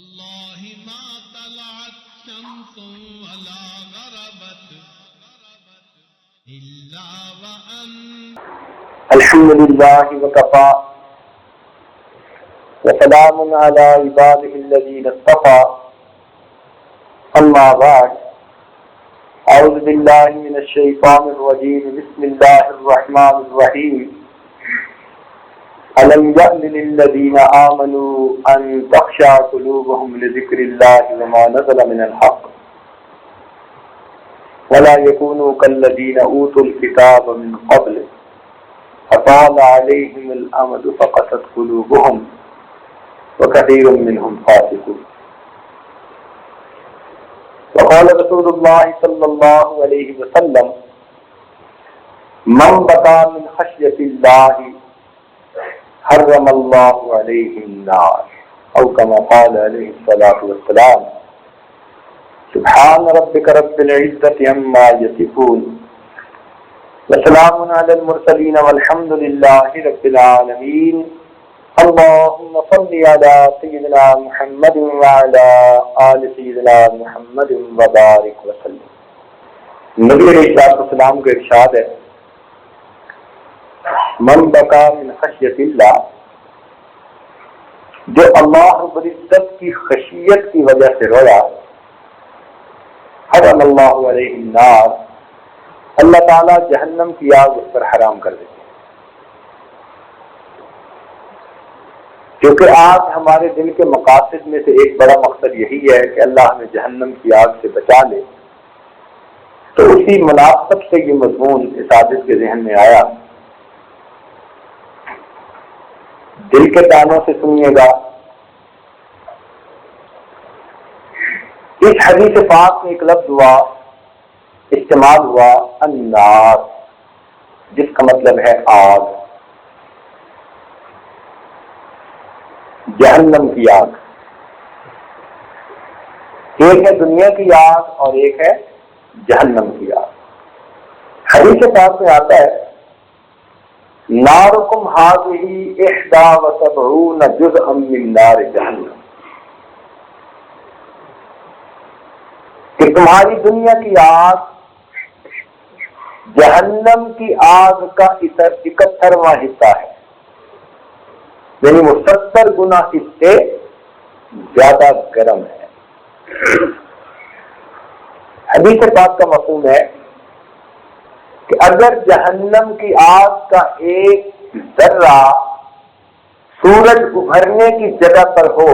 والله ما طلعت شمس ولا غربت إلا وأنت الحمد لله وكفى وسلام على عباده الذين اصطفى أما بعد أعوذ بالله من الشيطان الرجيم بسم الله الرحمن الرحيم ألم يأن للذين آمنوا أن تخشع قلوبهم لذكر الله وما نزل من الحق ولا يكونوا كالذين أوتوا الكتاب من قبل فطال عليهم الأمد فقست قلوبهم وكثير منهم فاسقون. وقال رسول الله صلى الله عليه وسلم من بكى من خشية الله حرم الله عليه النار أو كما قال عليه الصلاة والسلام. سبحان ربك رب العزة عما يصفون وسلام على المرسلين والحمد لله رب العالمين. اللهم صل على سيدنا محمد وعلى آل سيدنا محمد وبارك وسلم. نبی علیہ السلام کا ارشاد ہے من بکا من خشیت اللہ، جو اللہ رب العزت کی خشیت کی وجہ سے رویا، حرم اللہ علیہ النار، اللہ تعالیٰ جہنم کی آگ اس پر حرام کر دیتے ہیں. کیونکہ آج ہمارے دل کے مقاصد میں سے ایک بڑا مقصد یہی ہے کہ اللہ ہمیں جہنم کی آگ سے بچا لے، تو اسی مناسبت سے یہ مضمون اس عابد کے ذہن میں آیا. دل کے کانوں سے سنیے گا. اس حدیث پاک میں ایک لفظ ہوا، استعمال ہوا النار، جس کا مطلب ہے آگ، جہنم کی آگ. ایک ہے دنیا کی آگ اور ایک ہے جہنم کی آگ. حدیث پاک میں آتا ہے نارکم ھذہ 71 جزءا من نار جہنم، کہ تمہاری دنیا کی آگ جہنم کی آگ کا 71واں حصہ ہے، یعنی وہ 70 گنا اس سے زیادہ گرم ہے. حدیث پاک کا مفہوم ہے کہ اگر جہنم کی آگ کا ایک ذرہ سورج ابھرنے کی جگہ پر ہو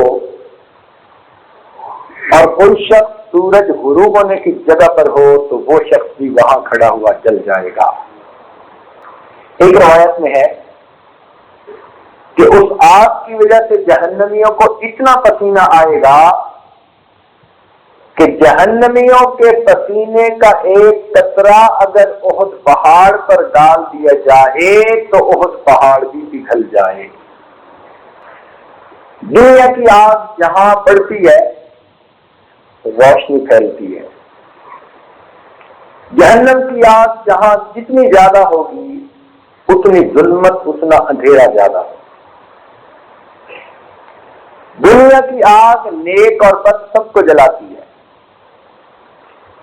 اور کوئی شخص سورج غروب ہونے کی جگہ پر ہو تو وہ شخص بھی وہاں کھڑا ہوا جل جائے گا. ایک روایت میں ہے کہ اس آگ کی وجہ سے جہنمیوں کو اتنا پسینہ آئے گا کہ جہنمیوں کے پسینے کا ایک قطرہ اگر احد پہاڑ پر ڈال دیا جائے تو احد پہاڑ بھی پگھل جائے. دنیا کی آگ جہاں بڑھتی ہے روشنی پھیلتی ہے، جہنم کی آگ جہاں جتنی زیادہ ہوگی اتنی ظلمت، اتنا اندھیرا زیادہ ہوگا. دنیا کی آگ نیک اور بد سب کو جلاتی ہے.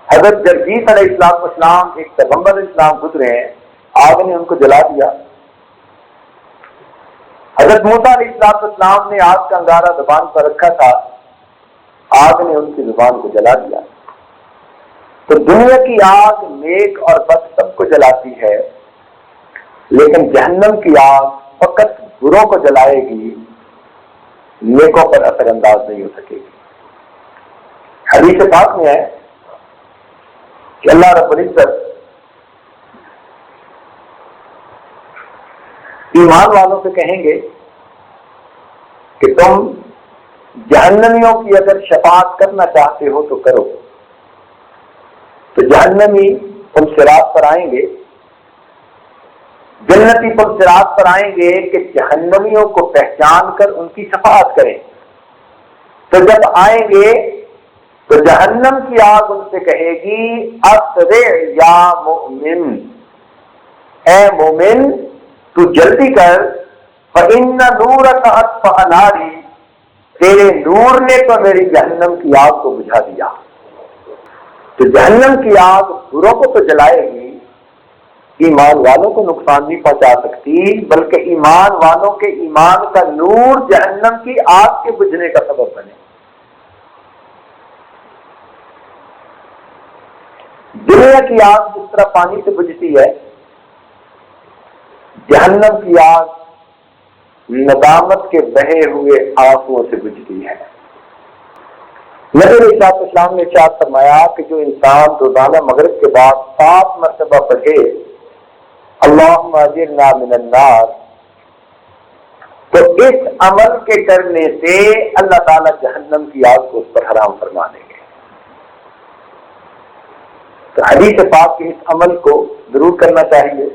حضرت جرجیس علیہ السلام ایک پیغمبر اسلام گزرے ہیں، آگ نے ان کو جلا دیا. حضرت موسیٰ علیہ السلام نے آگ کا انگارہ زبان پر رکھا تھا، آگ نے ان کی زبان کو جلا دیا. تو دنیا کی آگ نیک اور بد سب کو جلاتی ہے، لیکن جہنم کی آگ فقط بروں کو جلائے گی، نیکوں پر اثر انداز نہیں ہو سکے گی. حدیث پاک میں ہے کہ اللہ رب العزت ایمان والوں سے کہیں گے کہ تم جہنمیوں کی اگر شفاعت کرنا چاہتے ہو تو کرو. تو جہنمی تم صراط پر آئیں گے، جنتی تم صراط پر آئیں گے کہ جہنمیوں کو پہچان کر ان کی شفاعت کریں. تو جب آئیں گے تو جہنم کی آگ ان سے کہے گی اسرع یا مومن، اے مومن تو جلدی کر، فإن نورک اطفأ ناری، تیرے نور نے تو میری جہنم کی آگ کو بجھا دیا. تو جہنم کی آگ بروں کو تو جلائے گی، ایمان والوں کو نقصان نہیں پہنچا سکتی، بلکہ ایمان والوں کے ایمان کا نور جہنم کی آگ کے بجھنے کا سبب بنے. دنیا کی آگ جس طرح پانی سے بجھتی ہے، جہنم کی آگ ندامت کے بہے ہوئے آنسوؤں سے بجھتی ہے. نبی علیہ الصلوۃ والسلام نے ارشاد فرمایا کہ جو انسان روزانہ مغرب کے بعد 7 مرتبہ پڑھے اللہم اجرنا من النار، تو اس عمل کے کرنے سے اللہ تعالیٰ جہنم کی آگ کو اس پر حرام فرما دیں گے. تو حدیث پاک کے اس عمل کو ضرور کرنا چاہیے.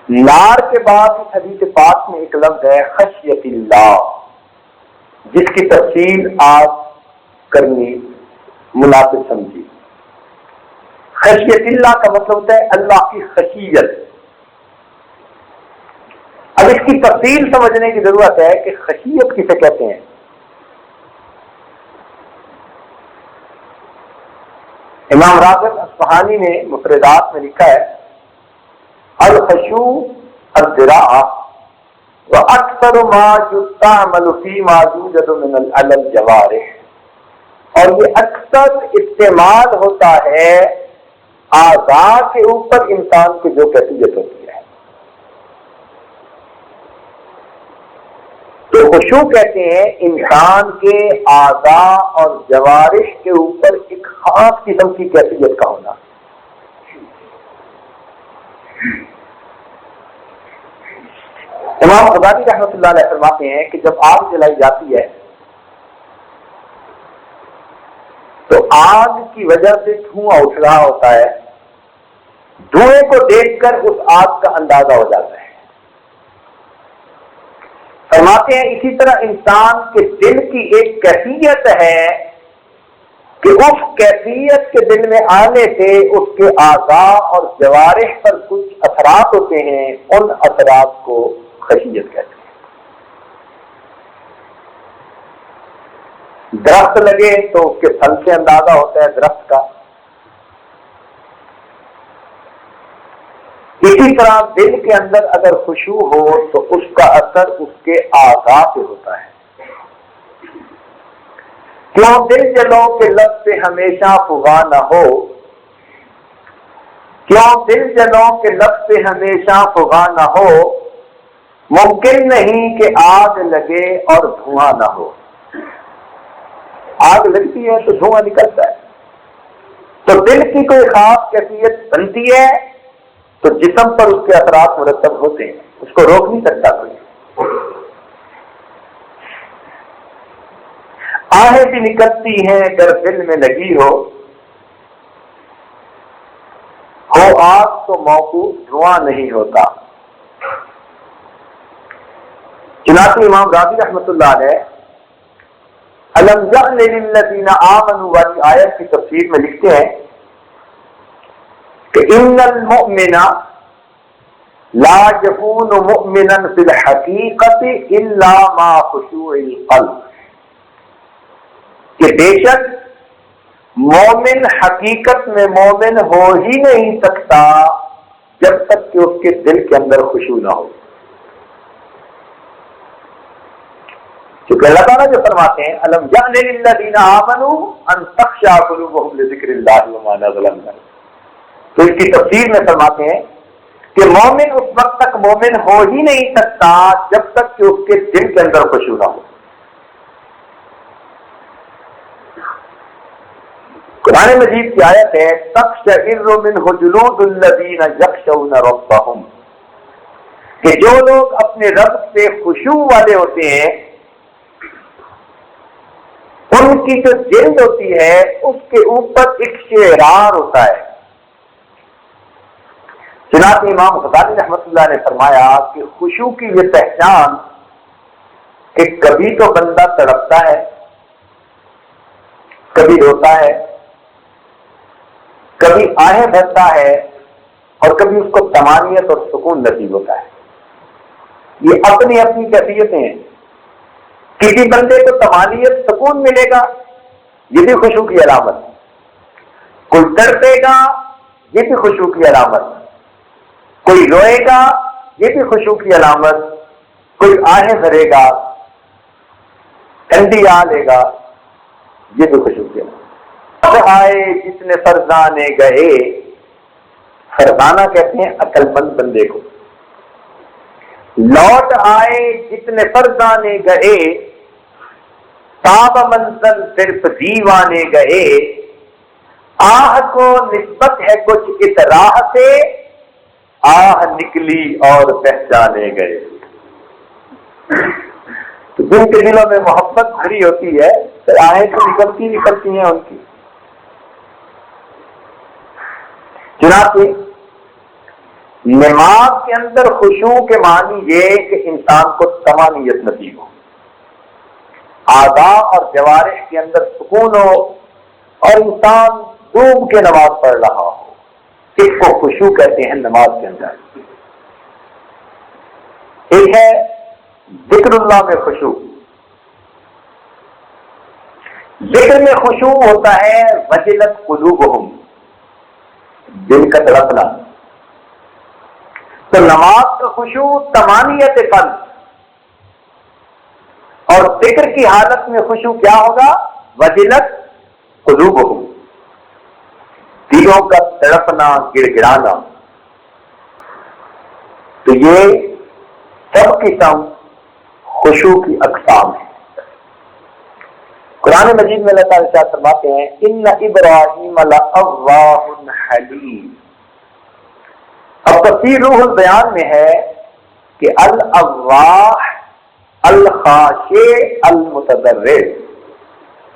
نار کے بعد اس حدیث پاک میں ایک لفظ ہے خشیت اللہ، جس کی تفصیل آج کرنی مناسب سمجھی. خشیت اللہ کا مطلب ہوتا ہے اللہ کی خشیت. اب اس کی تفصیل سمجھنے کی ضرورت ہے کہ خشیت کسے کہتے ہیں. امام راغب اصفہانی نے مفردات میں لکھا ہے الخشوع الذراع واکثر ما یستعمل فيما يوجد من الجوارح، اور یہ اکثر استعمال ہوتا ہے اعضاء کے اوپر انسان کی جو کیفیت ہوتی ہے. تو خشوع کہتے ہیں انسان کے اعضاء اور جوارح کے اوپر ایک خاص قسم کی کیفیت کا ہونا. امام غزالی رحمۃ اللہ علیہ فرماتے ہیں کہ جب آگ جلائی جاتی ہے تو آگ کی وجہ سے دھواں اٹھ رہا ہوتا ہے. دھوئیں کو دیکھ کر اس آگ کا اندازہ ہو جاتا ہے. فرماتے ہیں اسی طرح انسان کے دل کی ایک کیفیت ہے کہ اس کیفیت کے دل میں آنے سے اس کے اعضاء اور جوارح پر کچھ اثرات ہوتے ہیں، ان اثرات کو خشیت کہتے ہیں. درخت لگے تو اس کے پھل سے اندازہ ہوتا ہے درخت کا. اسی طرح دل کے اندر اگر خشوع ہو تو اس کا اثر اس کے اعضاء پہ ہوتا ہے. کیوں دل جلوں کے لب سے ہمیشہ فغاں نہ ہو، کیوں دل جلوں کے لب سے ہمیشہ فغاں نہ ہو، ممکن نہیں کہ آگ لگے اور دھواں نہ ہو. آگ لگتی ہے تو دھواں نکلتا ہے. تو دل کی کوئی خاص کیفیت بنتی ہے تو جسم پر اس کے اثرات مرتب ہوتے ہیں، اس کو روک نہیں سکتا کوئی. آہیں بھی نکلتی ہیں اگر دل میں لگی ہو آگ تو موقوف دھواں نہیں ہوتا. چنانچہ امام غازی رحمۃ اللہ علیہ الم یعن للذین آمنوا والی آیت کی تفسیر میں لکھتے ہیں کہ ان المؤمن لا يكون مؤمنا في الحقیقت الا مع خشوع القلب، کہ بے شک مومن حقیقت میں مومن ہو ہی نہیں سکتا جب تک کہ اس کے دل کے اندر خشوع نہ ہو. کیونکہ اللہ تعالیٰ جو فرماتے ہیں الم یعن للذین آمنوا ان تخشع قلوبهم لذکر اللہ وما نزل من الحق، تو اس کی تفسیر میں فرماتے ہیں کہ مومن اس وقت تک مومن ہو ہی نہیں سکتا جب تک کہ اس کے دل کے اندر خشوع نہ ہو. قرآن مجید کی آیت ہے تقشعر منہ جلود الذین یخشون ربہم، کہ جو لوگ اپنے رب سے خشوع والے ہوتے ہیں ان کی جو جلد ہوتی ہے اس کے اوپر ایک شعرار ہوتا ہے. چنانچہ امام غزالی رحمۃ اللہ نے فرمایا کہ خشوع کی یہ پہچان کہ کبھی تو بندہ تڑپتا ہے، کبھی روتا ہے، کبھی آہیں بھرتا ہے اور کبھی اس کو طمانینت اور سکون نصیب ہوتا ہے. یہ اپنی اپنی کیفیتیں ہیں. کسی بندے کو طمانینت سکون ملے گا، یہ بھی خشوع کی علامت، کوئی تڑپے گا یہ بھی خشوع کی علامت، کوئی روئے گا یہ بھی خشوع کی علامت، کوئی آہیں بھرے گا، ٹھنڈی آ لے گا، یہ بھی خشوع کی علامت۔ آئے جتنے فرزانے گئے، فرزانہ کہتے ہیں عقل مند بندے کو، لوٹ آئے جتنے فرزانے گئے، تاب منزل صرف دیوانے گئے، آہ کو نسبت ہے کچھ اس راہ سے، آہ نکلی اور پہچانے گئے۔ تو جن کے دلوں میں محبت بھری ہوتی ہے تو آہیں تو نکلتی ہیں ان کی۔ چنانچہ نماز کے اندر خشوع کے معنی یہ کہ انسان کو طمانینت نصیب ہو، اعضاء اور جوارح کے اندر سکون ہو اور انسان ڈوب کے نماز پڑھ رہا ہو، اس کو خشوع کہتے ہیں نماز کے اندر۔ ایک ہے ذکر اللہ میں خشوع۔ ذکر میں خشوع ہوتا ہے وجلت قلوبہم، دل کا تڑپنا۔ تو نماز کا خشوع طمانینت قلب، اور ذکر کی حالت میں خشوع کیا ہوگا؟ وجلت قلوبہم، دلوں کا تڑپنا، گڑ گڑانا۔ تو یہ سب قسم خشوع کی اقسام ہیں۔ قرآن مجید میں اللہ تعالیٰ ارشاد فرماتے ہیں ان ابراہیم لأواہ حلیم۔ اب تفسیر روح البیان میں ہے کہ الاواہ الخاشع المتضرع،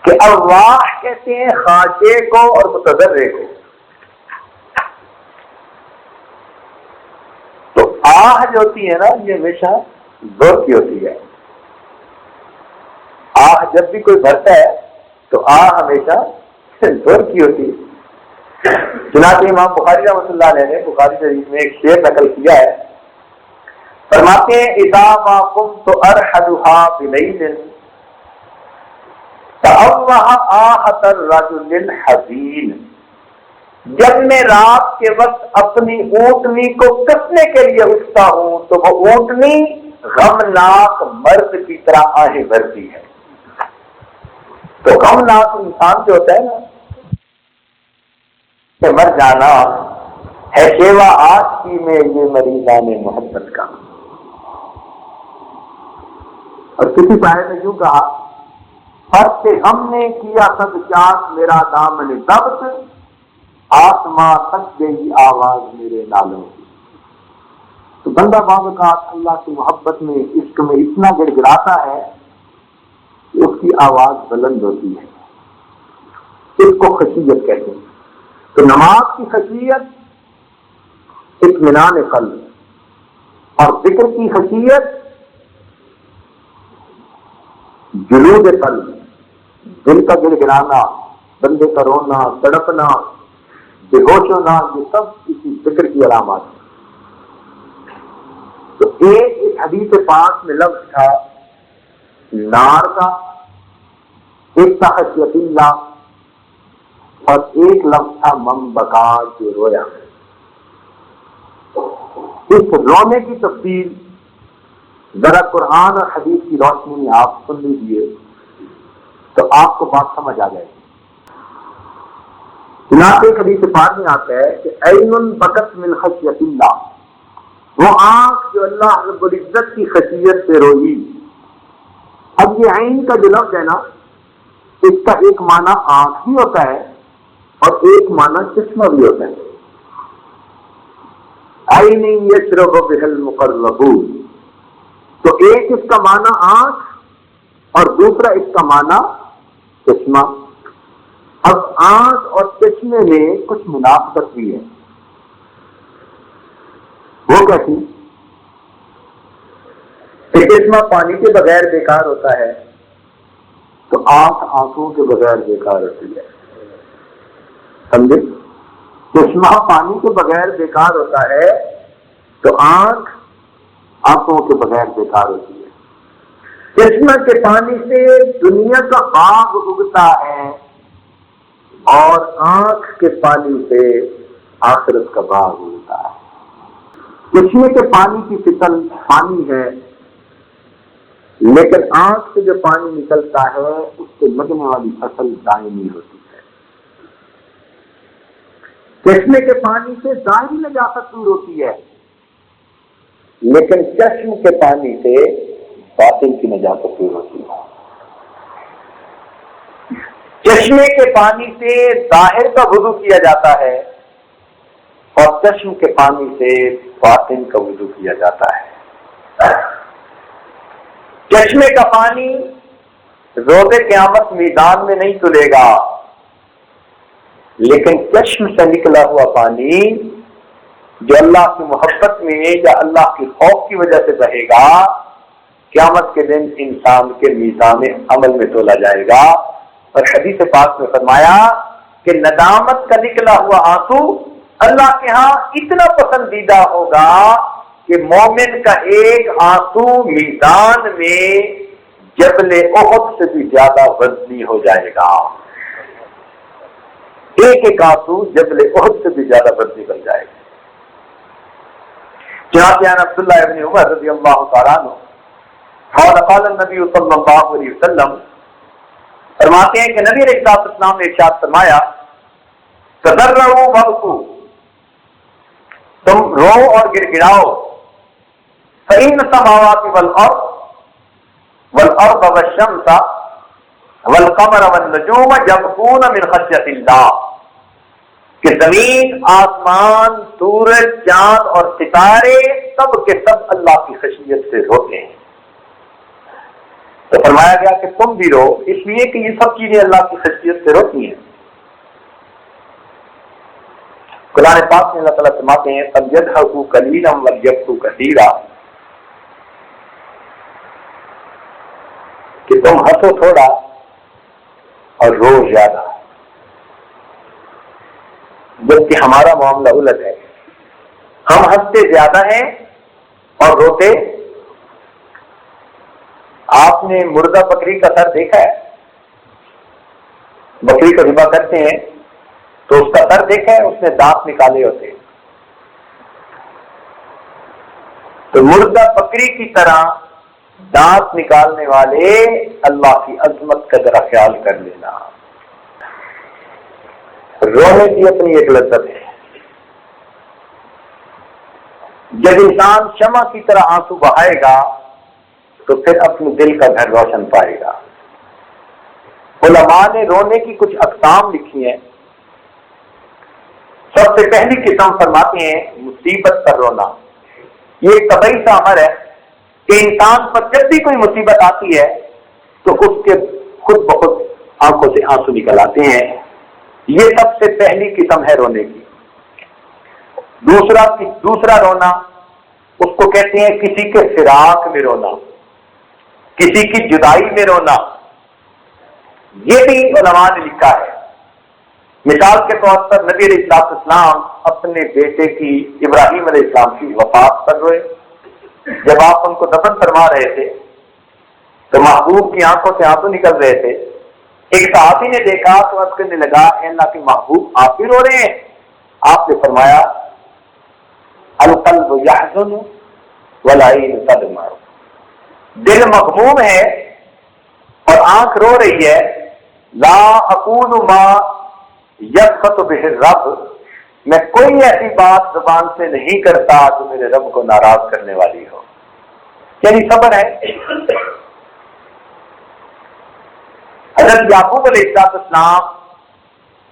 کہ اواہ کہتے ہیں خاشع کو اور متضرع کو۔ تو آہ جو ہوتی ہے نا یہ ہمیشہ زور کی ہوتی ہے، آہ جب بھی کوئی بھرتا ہے تو آہ ہمیشہ زور کی ہوتی ہے۔ چنانچہ امام بخاری رحمۃ اللہ علیہ نے بخاری شریف میں ایک شعر نقل کیا ہے، فرماتے ہیں اذا ما قمت ارحلها بلیل فاوہ آہۃ الرجل الحزین، جب میں رات کے وقت اپنی اونٹنی کو کسنے کے لیے اٹھتا ہوں تو وہ اونٹنی غمناک مرد کی طرح آہیں بھرتی ہے۔ تو غمناک انسان جو ہوتا ہے نا کہ مر جانا ہے شیوا آج کی میں یہ مریضان محبت کا۔ اور کسی شاعر نے یوں کہا فرش غم نے کیا صد چاک میرا دامن ضبط، آسماں تک گئی آواز میرے نالوں کی۔ تو بندہ بعض اوقات اللہ کی محبت میں عشق میں اتنا گڑ گڑاتا ہے کہ اس کی آواز بلند ہوتی ہے، اس کو خشیت کہتے ہیں۔ تو نماز کی خشیت اطمینان قلب، اور ذکر کی خشیت جلود قلب، دل کا گڑ گڑانا، بندے کا رونا، تڑپنا، بے ہوش ہونا، یہ سب کسی ذکر کی علامات ہے۔ تو ایک حدیث پاک میں لفظ تھا نار کا، ایک تھا خشیت اللہ، اور ایک لفظ تھا من بکا، جو رویا۔ اس رونے کی تفصیل ذرا قرآن اور حدیث کی روشنی میں آپ سن لیجیے تو آپ کو بات سمجھ آ جائے گی۔ چنانچہ ایک حدیث پاک میں آتا ہے کہ عین بکت من خشیت اللہ، وہ آنکھ جو اللہ رب العزت کی خشیت سے روئی۔ اب یہ عین کا جو لفظ ہے نا، اس کا ایک معنی آنکھ بھی ہوتا ہے اور ایک معنی چشمہ بھی ہوتا ہے۔ عین یشرب بها المقربون، تو ایک اس کا معنی آنکھ اور دوسرا اس کا معنی چشمہ۔ اب آنکھ اور چشمے میں کچھ مناسبت بھی ہے، وہ کیسی؟ کہ چشمہ پانی کے بغیر بیکار ہوتا ہے تو آنکھ آنکھوں کے بغیر بیکار ہوتی ہے، سمجھے؟ چشمہ پانی کے بغیر بیکار ہوتا ہے تو آنکھ آنکھوں کے بغیر بیکار ہوتی ہے۔ چشمہ کے پانی سے دنیا کا باغ اگتا ہے اور آنکھ کے پانی سے آخرت کا باغ اگتا ہے۔ چشمے کے پانی کی فصل پانی ہے، لیکن آنکھ سے جو پانی نکلتا ہے اس سے لگنے والی فصل دائمی ہوتی ہے۔ چشمے کے پانی سے ظاہری نجاست دور ہوتی ہے، لیکن چشم کے پانی سے باطن کی نجاست دور ہوتی ہے۔ چشمے کے پانی سے ظاہر کا وضو کیا جاتا ہے اور چشم کے پانی سے باطن کا وضو کیا جاتا ہے۔ چشمے کا پانی روز قیامت میدان میں نہیں تلے گا، لیکن چشم سے نکلا ہوا پانی جو اللہ کی محبت میں یا اللہ کے خوف کی وجہ سے بہے گا، قیامت کے دن انسان کے میزان عمل میں تولا جائے گا۔ اور حدیث پاک میں فرمایا کہ ندامت کا نکلا ہوا آنسو اللہ کے ہاں اتنا پسندیدہ ہوگا کہ مومن کا ایک آنسو میزان میں جبل احد سے بھی زیادہ وزنی ہو جائے گا۔ ایک ایک آنسو جبل احد سے بھی زیادہ وزنی بن جائے گا۔ جناب عبداللہ ابن عمر رضی اللہ تعالیٰ عنہ قال النبی صلی اللہ علیہ وسلم فرماتے ہیں کہ نبی علیہ السلام نے ارشاد فرمایا تضرعوا وابکوا، تم رو اور گر گڑاؤ، فإن السماوات والأرض والشمس والقمر والنجوم يبكون من خشية اللہ، کہ زمین، آسمان، سورج، چاند اور ستارے سب کے سب اللہ کی خشیت سے روتے ہیں۔ تو فرمایا گیا کہ تم بھی رو، اس لیے کہ یہ سب چیزیں اللہ کی خشیت سے روتی ہیں۔ قرآن پاک میں اللہ تعالیٰ فرماتے ہیں فَلْيَضْحَكُوا قَلِيلًا وَلْيَبْكُوا كَثِيرًا، کہ تم ہنسو تھوڑا اور رو زیادہ، جبکہ ہمارا معاملہ الٹ ہے، ہم ہنستے زیادہ ہیں اور روتے۔ آپ نے مردہ بکری کا سر دیکھا ہے؟ بکری کو ذبح کرتے ہیں تو اس کا سر دیکھا ہے، اس نے دانت نکالے ہوتے ہیں۔ تو مردہ بکری کی طرح دانت نکالنے والے اللہ کی عظمت کا ذرا خیال کر لینا۔ رونے کی اپنی ایک لذت ہے۔ جب انسان شمع کی طرح آنسو بہائے گا تو پھر اپنے دل کا گھر روشن پائے گا۔ علماء نے رونے کی کچھ اقسام لکھی ہیں۔ سب سے پہلی قسم فرماتے ہیں مصیبت پر رونا۔ یہ ایک طبعی سا امر ہے کہ انسان پر جب بھی کوئی مصیبت آتی ہے تو اس کے خود بخود آنکھوں سے آنسو نکل آتے ہیں۔ یہ سب سے پہلی قسم ہے رونے کی۔ دوسرا رونا اس کو کہتے ہیں کسی کے فراق میں رونا، کسی کی جدائی میں رونا۔ یہ بھی علماء نے لکھا ہے۔ مثال کے طور پر نبی علیہ السلام اپنے بیٹے کی ابراہیم علیہ السلام کی وفات پر روئے۔ جب آپ ان کو دفن فرما رہے تھے تو محبوب کی آنکھوں سے آنسو نکل رہے تھے۔ ایک صحابی نے دیکھا تو عرض کرنے لگا اے اللہ کے محبوب آپ بھی رو رہے ہیں؟ آپ نے فرمایا القلب یحزن والعین تدمع، دل مغموم ہے اور آنکھ رو رہی ہے۔ لا اقول ما یسخط بہ الرب، میں کوئی ایسی بات زبان سے نہیں کرتا جو میرے رب کو ناراض کرنے والی ہو۔ یعنی صبر ہے۔ حضرت یعقوب علیہ السلام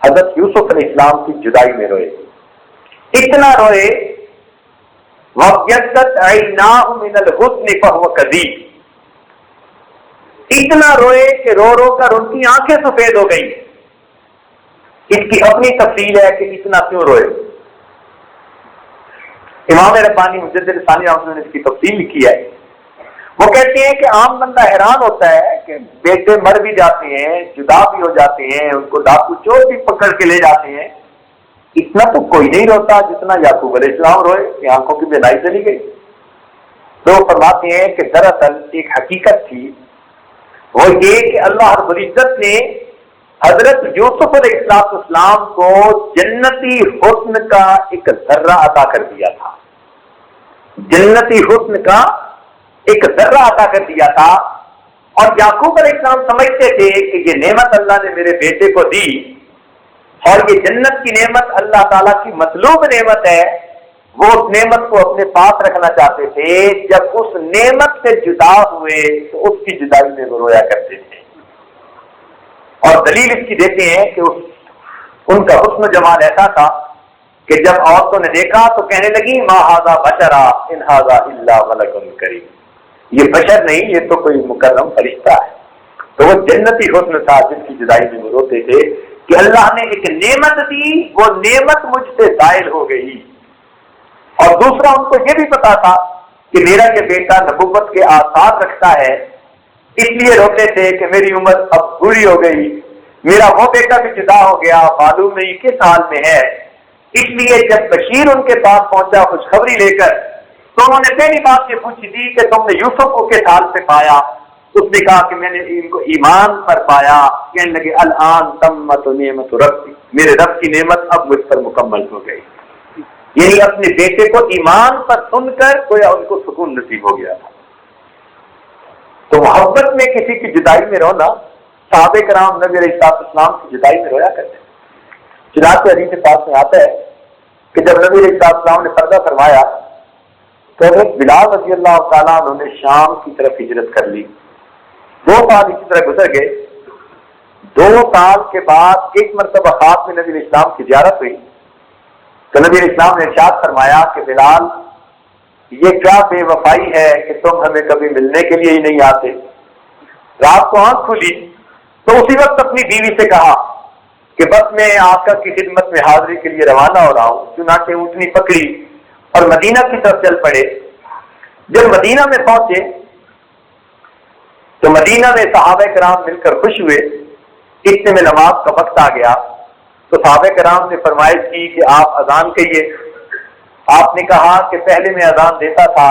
حضرت یوسف علیہ السلام کی جدائی میں روئے، اتنا روئے وَابْيَضَّتْ عَيْنَاهُ مِنَ الْحُزْنِ فَهُوَ كَظِيمٌ، اتنا روئے کہ رو رو کر ان کی آنکھیں سفید ہو گئی۔ اس کی اپنی تفصیل ہے کہ اتنا کیوں روئے۔ امام ربانی مجدد ثانی رحمۃ اللہ نے اس کی تفصیل لکھی ہے۔ وہ کہتے ہیں کہ عام بندہ حیران ہوتا ہے کہ بیٹے مر بھی جاتے ہیں، جدا بھی ہو جاتے ہیں، ان کو ڈاکو چور بھی پکڑ کے لے جاتے ہیں، اتنا تو کوئی نہیں روتا جتنا یعقوب علیہ السلام روئے کہ آنکھوں کی بینائی چلی گئی۔ تو فرماتے ہیں کہ دراصل ایک حقیقت تھی وہ یہ کہ اللہ رب العزت نے حضرت یوسف علیہ السلام کو جنتی حسن کا ایک ذرہ عطا کر دیا تھا، جنتی حسن کا ایک ذرہ عطا کر دیا تھا، اور یعقوب علیہ السلام سمجھتے تھے کہ یہ نعمت اللہ نے میرے بیٹے کو دی، اور یہ جنت کی نعمت اللہ تعالیٰ کی مطلوب نعمت ہے، وہ اس نعمت کو اپنے پاس رکھنا چاہتے تھے۔ جب اس نعمت سے جدا ہوئے تو اس کی جدائی میں وہ رویا کرتے تھے، اور دلیل اس کی دیتے ہیں کہ ان کا حسن و جمال ایسا تھا کہ جب عورتوں نے دیکھا تو کہنے لگی ما ھذا بشرا ان ھذا الا ملک کریم، یہ بشر نہیں، یہ تو کوئی مکرم فرشتہ ہے۔ تو وہ جنتی حسن تھا جس کی جدائی میں وہ روتے تھے کہ اللہ نے ایک نعمت دی، وہ نعمت مجھ سے زائل ہو گئی، اور دوسرا ان کو یہ بھی پتا تھا کہ میرا یہ بیٹا نبوت کے آثار رکھتا ہے، اس لیے روتے تھے کہ میری عمر اب بوڑھی ہو گئی، میرا وہ بیٹا بھی جدا ہو گیا، معلوم نہیں کس حال میں ہے۔ اس لیے جب بشیر ان کے پاس پہنچا خوشخبری لے کر، تو انہوں نے پہلی بات یہ پوچھی تھی کہ تم نے یوسف کو کس حال سے پایا؟ اس نے کہا کہ میں نے ان کو ایمان پر پایا۔ کہنے لگے الآن تمت نعمت ربی، میرے رب کی نعمت اب مجھ پر مکمل ہو گئی، یعنی اپنے بیٹے کو ایمان پر سن کر گویا ان کو سکون نصیب ہو گیا تھا۔ تو محبت میں کسی کی جدائی میں رونا، صحابہ کرام نبی علیہ السلام کی جدائی میں رویا کرتے ہیں۔ چنانچہ حدیث پاک میں آتا ہے کہ جب نبی علیہ السلام نے پردہ فرمایا تو حضرت بلال رضی اللہ تعالیٰ عنہ نے شام کی طرف ہجرت کر لی۔ 2 سال اسی طرح گزر گئے۔ 2 سال کے بعد ایک مرتبہ خواب میں نبی علیہ السلام کی زیارت ہوئی تو نبی علیہ السلام نے ارشاد فرمایا کہ بلال، یہ کیا بے وفائی ہے کہ تم ہمیں کبھی ملنے کے لیے ہی نہیں آتے۔ رات کو آنکھ کھلی تو اسی وقت اپنی بیوی سے کہا کہ بس میں آقا کی خدمت میں حاضری کے لیے روانہ ہو رہا ہوں۔ چنانچہ اونٹنی پکڑی اور مدینہ کی طرف چل پڑے۔ جب مدینہ میں پہنچے تو مدینہ میں صحابہ کرام مل کر خوش ہوئے۔ اتنے میں نماز کا وقت آ گیا تو صحابہ کرام نے فرمائش کی کہ آپ اذان کہیے۔ آپ نے کہا کہ پہلے میں اذان دیتا تھا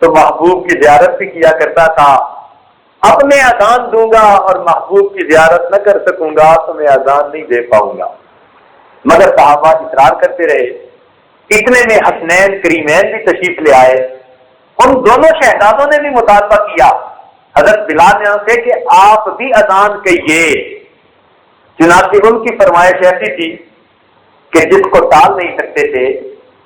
تو محبوب کی زیارت بھی کیا کرتا تھا، اب میں اذان دوں گا اور محبوب کی زیارت نہ کر سکوں گا تو میں اذان نہیں دے پاؤں گا۔ مگر صحابہ اصرار کرتے رہے۔ اتنے میں حسنین کریمین بھی تشریف لے آئے۔ ان دونوں شہزادوں نے بھی مطالبہ کیا حضرت بلال سے کہ آپ بھی اذان کہیے۔ چنانچہ ان کی فرمائش ایسی تھی کہ جس کو ٹال نہیں سکتے تھے۔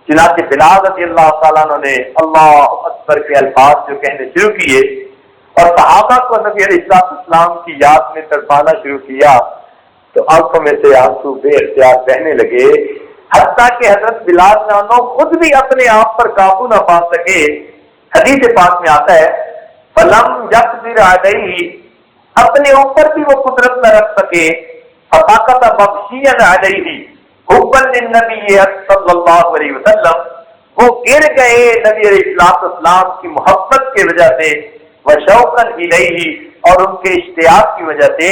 چنانچہ بلال رضی اللہ تعالیٰ عنہ نے اللہ اکبر کے الفاظ جو کہنے شروع کیے اور صحابہ کو نبی علیہ السلام کی یاد میں تڑپانا شروع کیا تو آنکھوں میں سے آنسو بے اختیار بہنے لگے، حتیٰ کہ حضرت بلال عنہ خود بھی اپنے آپ پر قابو نہ پا سکے۔ حدیث پاک میں آتا ہے فلم یقدر علیہ، اپنے اوپر بھی وہ قدرت نہ رکھ سکے، فسقط مغشیا علیہ حبا للنبی صلی اللہ علیہ وسلم، وہ گر گئے نبی علیہ السلام کی محبت کی وجہ سے، وشوقا الیہ، اور ان کے اشتیاق کی وجہ سے،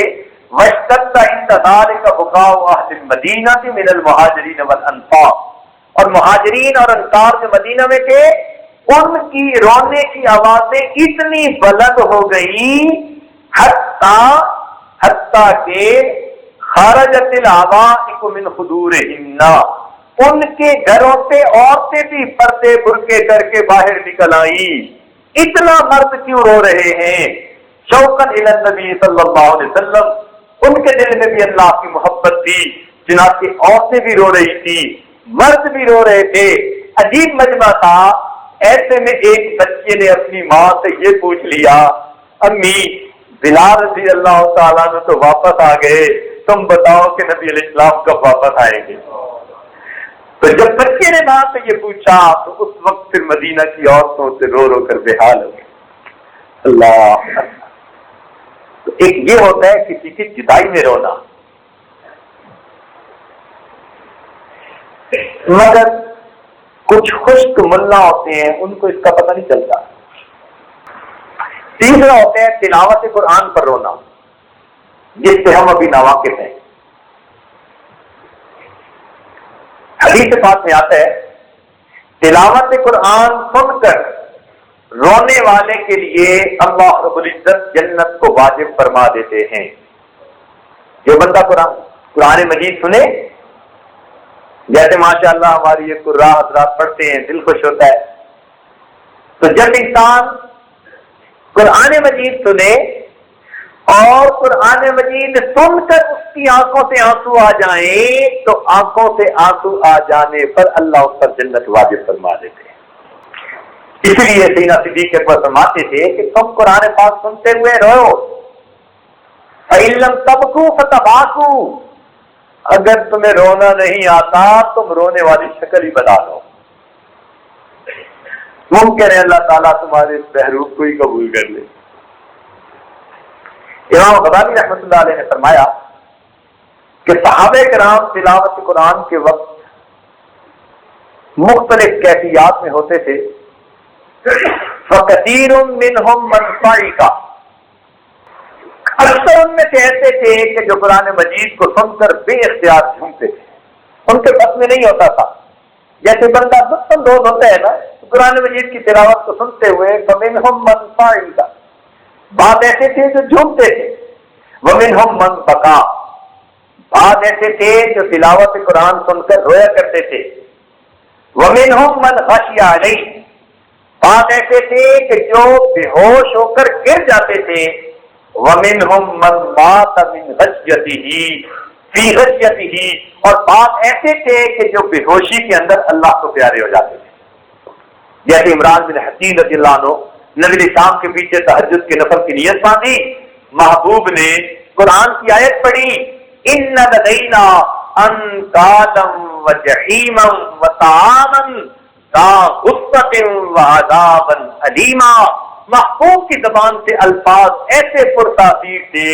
واشتد عند ذلک بکاء اہل المدینہ من المہاجرین والانصار، اور مہاجرین اور انصار جو مدینہ میں تھے ان کی رونے کی آوازیں اتنی بلند ہو گئی حتیٰ کہ خرجت العوائق من حضورہن، ان کے گھروں سے عورتیں بھی پردے برقع کر کے باہر نکل آئیں۔ اتنا مرد کیوں رو رہے ہیں؟ شوقاً الی النبی صلی اللہ علیہ وسلم، ان کے دل میں بھی اللہ کی محبت تھی، چنانچہ عورتیں بھی رو رہی تھی، مرد بھی رو رہے تھے۔ عجیب مجمع تھا۔ ایسے میں ایک بچے نے اپنی ماں سے یہ پوچھ لیا امی بلال رضی اللہ تعالیٰ نے تو واپس آ گئے، تم بتاؤ کہ نبی علیہ السلام کب واپس آئیں گے؟ تو جب بچے نے ماں سے یہ پوچھا تو اس وقت پھر مدینہ کی عورتوں سے رو رو کر بے حال ہو گئے۔ اللہ، تو ایک یہ ہوتا ہے کسی کی جدائی میں رونا، مگر کچھ خشک ملا ہوتے ہیں ان کو اس کا پتہ نہیں چلتا۔ تیسرا ہوتا ہے تلاوت قرآن پر رونا، جس سے ہم ابھی ناواقف ہیں۔ حدیث پاک میں آتا ہے تلاوت قرآن سن کر رونے والے کے لیے اللہ رب العزت جنت کو واجب فرما دیتے ہیں۔ جو بندہ قرآن مجید سنے، جیسے ماشاءاللہ ہماری یہ قراء حضرات پڑھتے ہیں، دل خوش ہوتا ہے۔ تو جب انسان قرآن مجید سنے اور قرآن مجید سن کر اس کی آنکھوں سے آنسو آ جائیں تو آنکھوں سے آنسو آ جانے پر اللہ اس پر جنت واجب فرما دیتے ہیں۔ اس لیے سیدنا صدیق اکبر فرماتے تھے کہ تم قرآن پاک سنتے ہوئے رو، فَإِن لَّمْ تَبْكُوا فَتَبَاكُوا، اگر تمہیں رونا نہیں آتا تم رونے والی شکل ہی بنا دو، ممکن ہے اللہ تعالیٰ تمہارے اس محروب کو ہی قبول کر لے۔ امام غزالی رحمۃ اللہ علیہ نے فرمایا کہ صحابہ کرام تلاوت قرآن کے وقت مختلف کیفیات میں ہوتے تھے۔ فَكَثِيرٌ مِّنْهُمْ مَنْ صَعِقَ، اکثر ان میں سے ایسے تھے کہ جو قرآن مجید کو سن کر بے اختیار جھومتے تھے، ان کے بس میں نہیں ہوتا تھا۔ جیسے بندہ لطف اندوز ہوتا ہے نا قرآن مجید کی تلاوت کو سنتے ہوئے، فَمِنْهُمْ مَنْ صَعِقَ، بعض ایسے تھے جو جھومتے تھے، وَمِنْهُمْ مَنْ بَكَىٰ، بعض ایسے تھے جو تلاوت قرآن سن کر رویا کرتے تھے، وَمِنْهُمْ مَنْ خَشِيَ عَلَيْهِ، بعض ایسے تھے کہ جو بے ہوش ہو کر گر جاتے تھے، وَمِنْهُمْ مَنْ مَاتَ مِنْ غَشْيَتِهِ فِي غَشْيَتِهِ، اور بعض ایسے تھے کہ جو بے ہوشی کے اندر اللہ کو پیارے ہو جاتے تھے۔ جیسے عمران بن حسین رضی اللہ عنہ نبی شام کے پیچھے تہجد کے نفل کی نیت باندھی، محبوب نے قرآن کی آیت پڑھی، اِنَّ لَدَيْنَا أَنْكَالًا وَجَحِيمًا وَطَعَامًا ذَا غُصَّةٍ وَعَذَابًا أَلِيمًا، محبوب کی زبان سے الفاظ ایسے پرتاثیر تھے،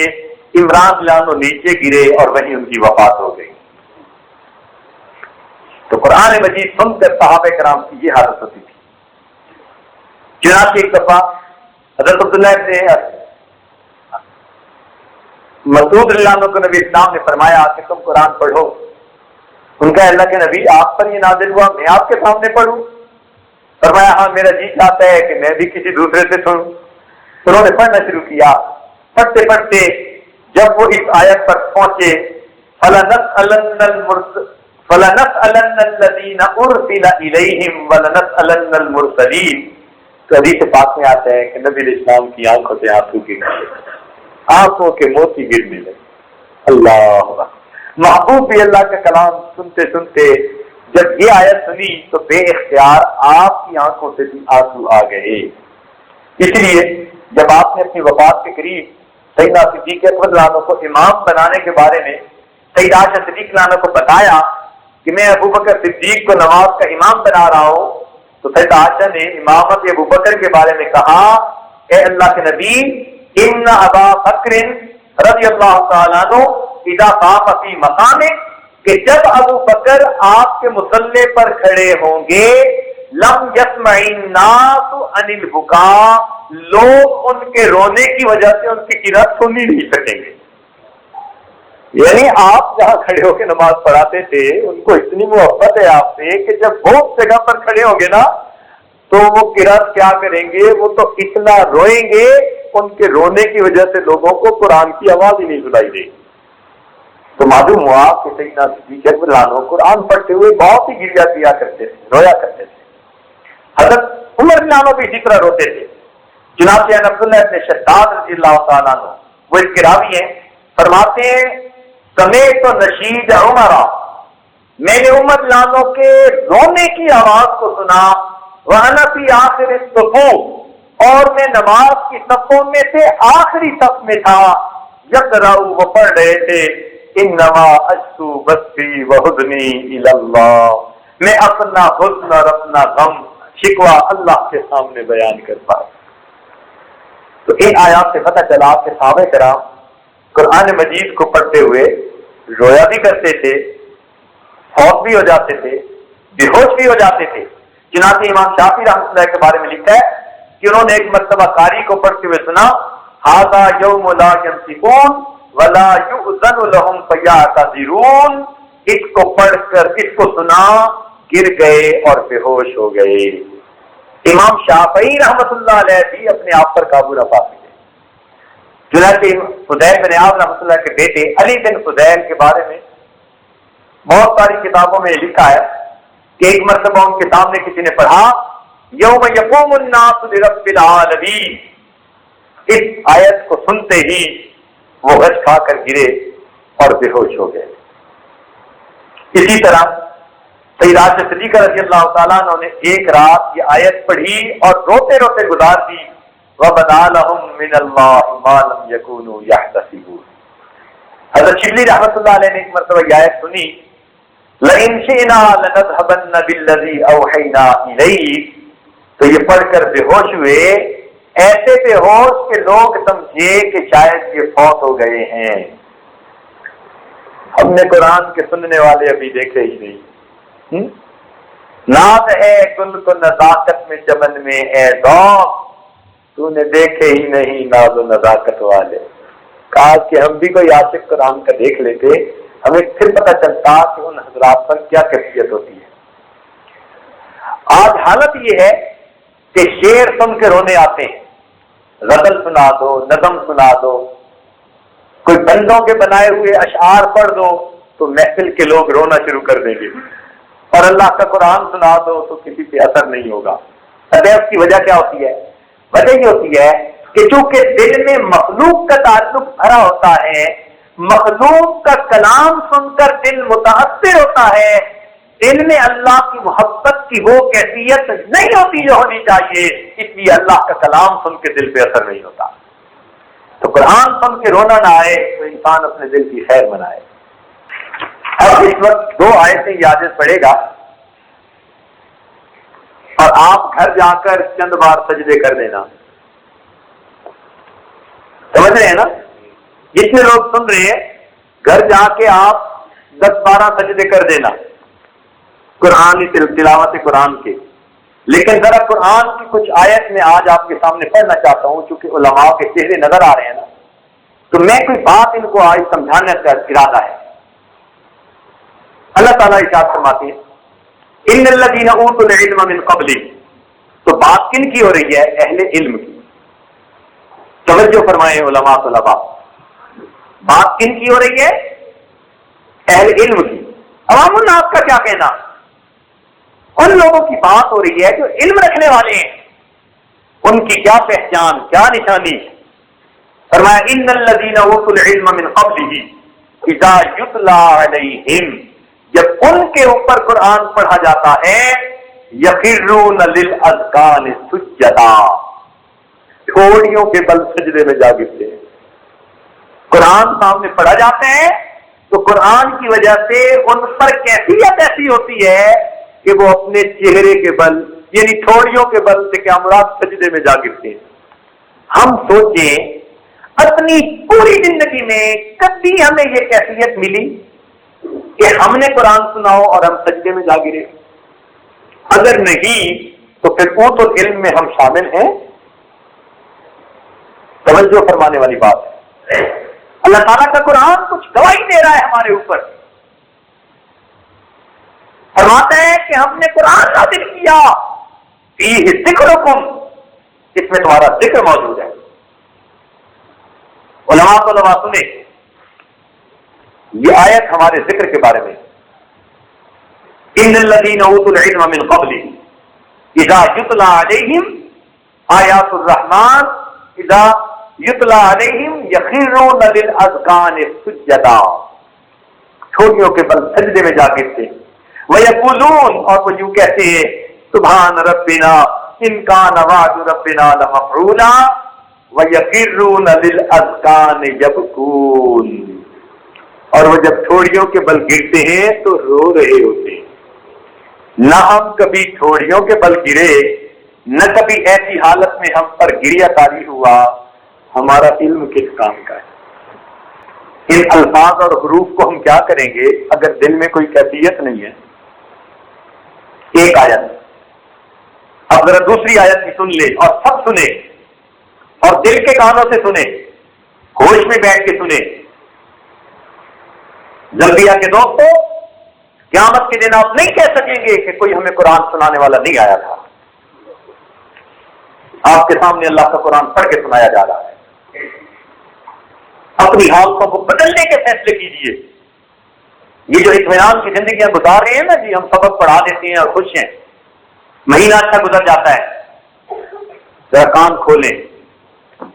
عمران لانو نیچے گرے اور وہیں ان کی وفات ہو گئی۔ تو قرآن مجید سن کر صحابہ کرام کی یہ حالت ہوتی تھی۔ چنانچہ ایک دفعہ حضرت عبداللہ ابن مسعود رضی اللہ عنہ کو نبی اسلام نے فرمایا کہ تم قرآن پڑھو۔ ان کا اللہ کے نبی آپ پر یہ نازل ہوا، میں آپ کے سامنے پڑھوں؟ فرمایا ہاں میرا جی چاہتا ہے کہ میں بھی کسی دوسرے سے سنوں۔ انہوں نے پڑھنا شروع کیا، پڑھتے پڑھتے جب وہ اس آیت پر پہنچے، فَلَنَسْأَلَنَّ الَّذِينَ أُرْسِلَ إِلَيْهِمْ وَلَنَسْأَلَنَّ الْمُرْسَلِينَ، تو حدیث پاک میں آتا ہے کہ نبی علیہ السلام کی آنکھوں سے آنسو گرنے لگے، آنکھوں کے موتی گرنے لگے۔ اللہ، محبوب بھی اللہ کا کلام سنتے سنتے جب یہ آیت سنی تو بے اختیار آپ کی آنکھوں سے بھی آنسو آ گئے۔ اس لیے جب آپ نے اپنی وفات کے قریب سیدنا صدیق اکبر رضی اللہ عنہ کو امام بنانے کے بارے میں سیدہ عائشہ صدیق رضی اللہ عنہ کو بتایا کہ میں ابو بکر صدیق کو نماز کا امام بنا رہا ہوں، تو سیدہ عائشہ نے امامت ابو بکر کے بارے میں کہا، اے اللہ کے نبی، ان ابا بکر رضی اللہ تعالیٰ عنہ اذا قام فی مقامہ، کہ جب ابو بکر آپ کے مصلی پر کھڑے ہوں گے، لم یسمع الناس عن البکاء، لوگ ان کے رونے کی وجہ سے ان کی قرأت سن ہی نہیں سکیں گے۔ یعنی آپ جہاں کھڑے ہو کے نماز پڑھاتے تھے ان کو اتنی محبت ہے آپ سے کہ جب وہ جگہ پر کھڑے ہوں گے نا تو وہ قرأت کیا کریں گے، وہ تو اتنا روئیں گے، ان کے رونے کی وجہ سے لوگوں کو قرآن کی آواز ہی نہیں سنائی دے گی۔ تو معلوم ہوا کہ سیدنا صدیق رضی اللہ عنہ قرآن پڑھتے ہوئے بہت ہی گریا کیا کرتے تھے، رویا کرتے تھے۔ حضرت عمر رضی اللہ عنہ بھی اسی طرح روتے تھے۔ چنانچہ عبداللہ ابن شداد رضی اللہ تعالیٰ عنہ، وہ اس کے راوی ہیں، فرماتے ہیں سمیت نشید عمر، میں نے عمر رضی اللہ عنہ کے رونے کی آواز کو سنا، وَأَنَا فِي آخِرِ الصُّفُوفِ، اور میں نماز کی صفوں میں سے آخری صف میں تھا، یقرأ، وہ پڑھ رہے تھے، انما اشکو بثی وحزنی الی اللہ، میں اپنا حزن اور اپنا غم شکوہ اللہ کے سامنے بیان کرتا ہوں۔ تو ان آیات سے پتہ چلا کہ صحابہ کرام قرآن مجید کو پڑھتے ہوئے رویا بھی کرتے تھے، فوت بھی ہو جاتے تھے، بے ہوش بھی ہو جاتے تھے۔ چنانچہ امام شافعی رحمۃ اللہ کے بارے میں لکھا ہے کہ انہوں نے ایک مرتبہ قاری کو پڑھتے ہوئے سنا، ھذا یوم لا ینطقون ولا یؤذن لهم فیعتذرون، اس کو پڑھ کر اس کو سنا، گر گئے اور بے ہوش ہو گئے۔ امام شافعی رحمۃ اللہ علیہ بھی اپنے آپ پر قابو نہ پا سکے۔ چنانچہ فضیل بن عیاض رحمۃ اللہ کے بیٹے علی بن فضیل کے بارے میں بہت ساری کتابوں میں لکھا ہے کہ ایک مرتبہ ان کے سامنے کسی نے پڑھا یوم یقوم الناس لرب العالمین، اس آیت کو سنتے ہی وہ غش کھا کر گرے اور بے ہوش ہو گئے۔ اسی طرح سیدنا عائشہ صدیقہ رضی اللہ تعالیٰ عنہ نے ایک رات یہ آیت پڑھی اور روتے روتے گزار دی، وَبَدَا لَهُم مِّنَ اللَّهِ مَا لَمْ يَكُونُوا يَحْتَسِبُونَ۔ حضرت شبلی رحمۃ اللہ علیہ نے ایک مرتبہ یہ آیت سنی، لَإِن شِئْنَا لَنَذْهَبَنَّ بِالَّذِي أَوْحَيْنَا إِلَيْكَ، تو یہ پڑھ کر بے ہوش ہوئے، ایسے بے ہوش کہ لوگ سمجھے کہ شاید یہ فوت ہو گئے ہیں۔ ہم نے قرآن کے سننے والے ابھی دیکھے ہی نہیں۔ ناز ہے گل کو نزاکت میں چمن میں اے ذوق، تو نے دیکھے ہی نہیں ناز و نزاکت والے۔ کاش کہ ہم بھی کوئی عاشق قرآن کا دیکھ لیتے، ہمیں پھر پتہ چلتا کہ ان حضرات پر کیا کیفیت ہوتی ہے۔ آج حالت یہ ہے کہ شعر سن کے رونے آتے ہیں، غزل سنا دو، نظم سنا دو، کوئی بندوں کے بنائے ہوئے اشعار پڑھ دو تو محفل کے لوگ رونا شروع کر دیں گے، اور اللہ کا قرآن سنا دو تو کسی پہ اثر نہیں ہوگا۔ اس کی وجہ کیا ہوتی ہے؟ وجہ یہ ہوتی ہے کہ چونکہ دل میں مخلوق کا تعلق بھرا ہوتا ہے، مخلوق کا کلام سن کر دل متاثر ہوتا ہے، دل میں اللہ کی محبت کی وہ کیفیت نہیں ہوتی جو ہونی چاہیے، اس لیے اللہ کا کلام سن کے دل پہ اثر نہیں ہوتا۔ تو قرآن سن کے رونا نہ آئے تو انسان اپنے دل کی خیر منائے۔ اب اس وقت 2 آیتیں یادت پڑے گا اور آپ گھر جا کر چند بار سجدے کر دینا، سمجھ رہے ہیں نا؟ جتنے لوگ سن رہے ہیں گھر جا کے آپ 10-12 سجدے کر دینا قرآن تلاوت قرآن کے۔ لیکن ذرا قرآن کی کچھ آیت میں آج آپ کے سامنے پڑھنا چاہتا ہوں، چونکہ علماء کے چہرے نظر آ رہے ہیں نا، تو میں کوئی بات ان کو آج سمجھانے کا ارادہ ہے۔ اللہ تعالیٰ ارشاد فرماتے ہیں ان الذین اوتوا العلم من قبل، تو بات کن کی ہو رہی ہے؟ اہل علم کی۔ توجہ فرمائیں علماء طلباء، بات کن کی ہو رہی ہے؟ اہل علم کی۔ عوام الناس کا کیا کہنا؟ ان لوگوں کی بات ہو رہی ہے جو علم رکھنے والے ہیں، ان کی کیا پہچان، کیا نشانی؟ فرمایا ان الذین اوتوا العلم من قبلہ اذا یتلی علیہم، جب ان کے اوپر قرآن پڑھا جاتا ہے، یخرون للاذقان سجدا، ٹھوڑیوں کے بل سجدے میں جا گرتے ہیں۔ قرآن سامنے پڑھا جاتا ہے تو قرآن کی وجہ سے ان پر کیفیت ایسی ہوتی ہے کہ وہ اپنے چہرے کے بل یعنی ٹھوڑیوں کے بل سے کیا مراد سجدے میں جا گرتے ہیں۔ ہم سوچیں اپنی پوری زندگی میں کبھی ہمیں یہ کیفیت ملی کہ ہم نے قرآن سناؤ اور ہم سجدے میں جا گرے؟ اگر نہیں تو پھر اوت العلم میں ہم شامل ہیں؟ توجہ فرمانے والی بات ہے۔ اللہ تعالیٰ کا قرآن کچھ گواہی دے رہا ہے ہمارے اوپر، فرماتا ہے کہ ہم نے قرآن نازل کیا، فیہ ذکرکم، اس میں تمہارا ذکر موجود ہے۔ علماء سنے یہ آیت ہمارے ذکر کے بارے میں، ان الذین اوتوا العلم من قبل اذا یتلی علیہم آیات الرحمن اذا یتلی علیہم یخرون للاذقان سجدا، ٹھوڑیوں کے بل سجدے میں جا گرتے، ویقولون، اور وہ یوں کہتے ہیں سبحان ربنا ان کان وعد ربنا لمفعولا ویخرون للاذقان یبکون، اور وہ جب ٹھوڑیوں کے بل گرتے ہیں تو رو رہے ہوتے ہیں۔ نہ ہم کبھی ٹھوڑیوں کے بل گرے، نہ کبھی ایسی حالت میں ہم پر گریا تاری ہوا، ہمارا علم کس کام کا ہے؟ ان الفاظ اور حروف کو ہم کیا کریں گے اگر دل میں کوئی کیفیت نہیں ہے؟ ایک آیت، اب ذرا دوسری آیت بھی سن لے اور سب سنے اور دل کے کانوں سے سنے، ہوش میں بیٹھ کے سنے۔ زلبیہ کے دوستوں، قیامت کے دن آپ نہیں کہہ سکیں گے کہ کوئی ہمیں قرآن سنانے والا نہیں آیا تھا۔ آپ کے سامنے اللہ کا قرآن پڑھ کے سنایا جا رہا ہے. اپنی حالتوں کو بدلنے کے فیصلے کیجیے. یہ جو اطمینان کی زندگیاں گزار رہے ہیں نا جی، ہم سبق پڑھا دیتے ہیں اور خوش ہیں، مہینہ اچھا گزر جاتا ہے. ذرا کان کھولیں،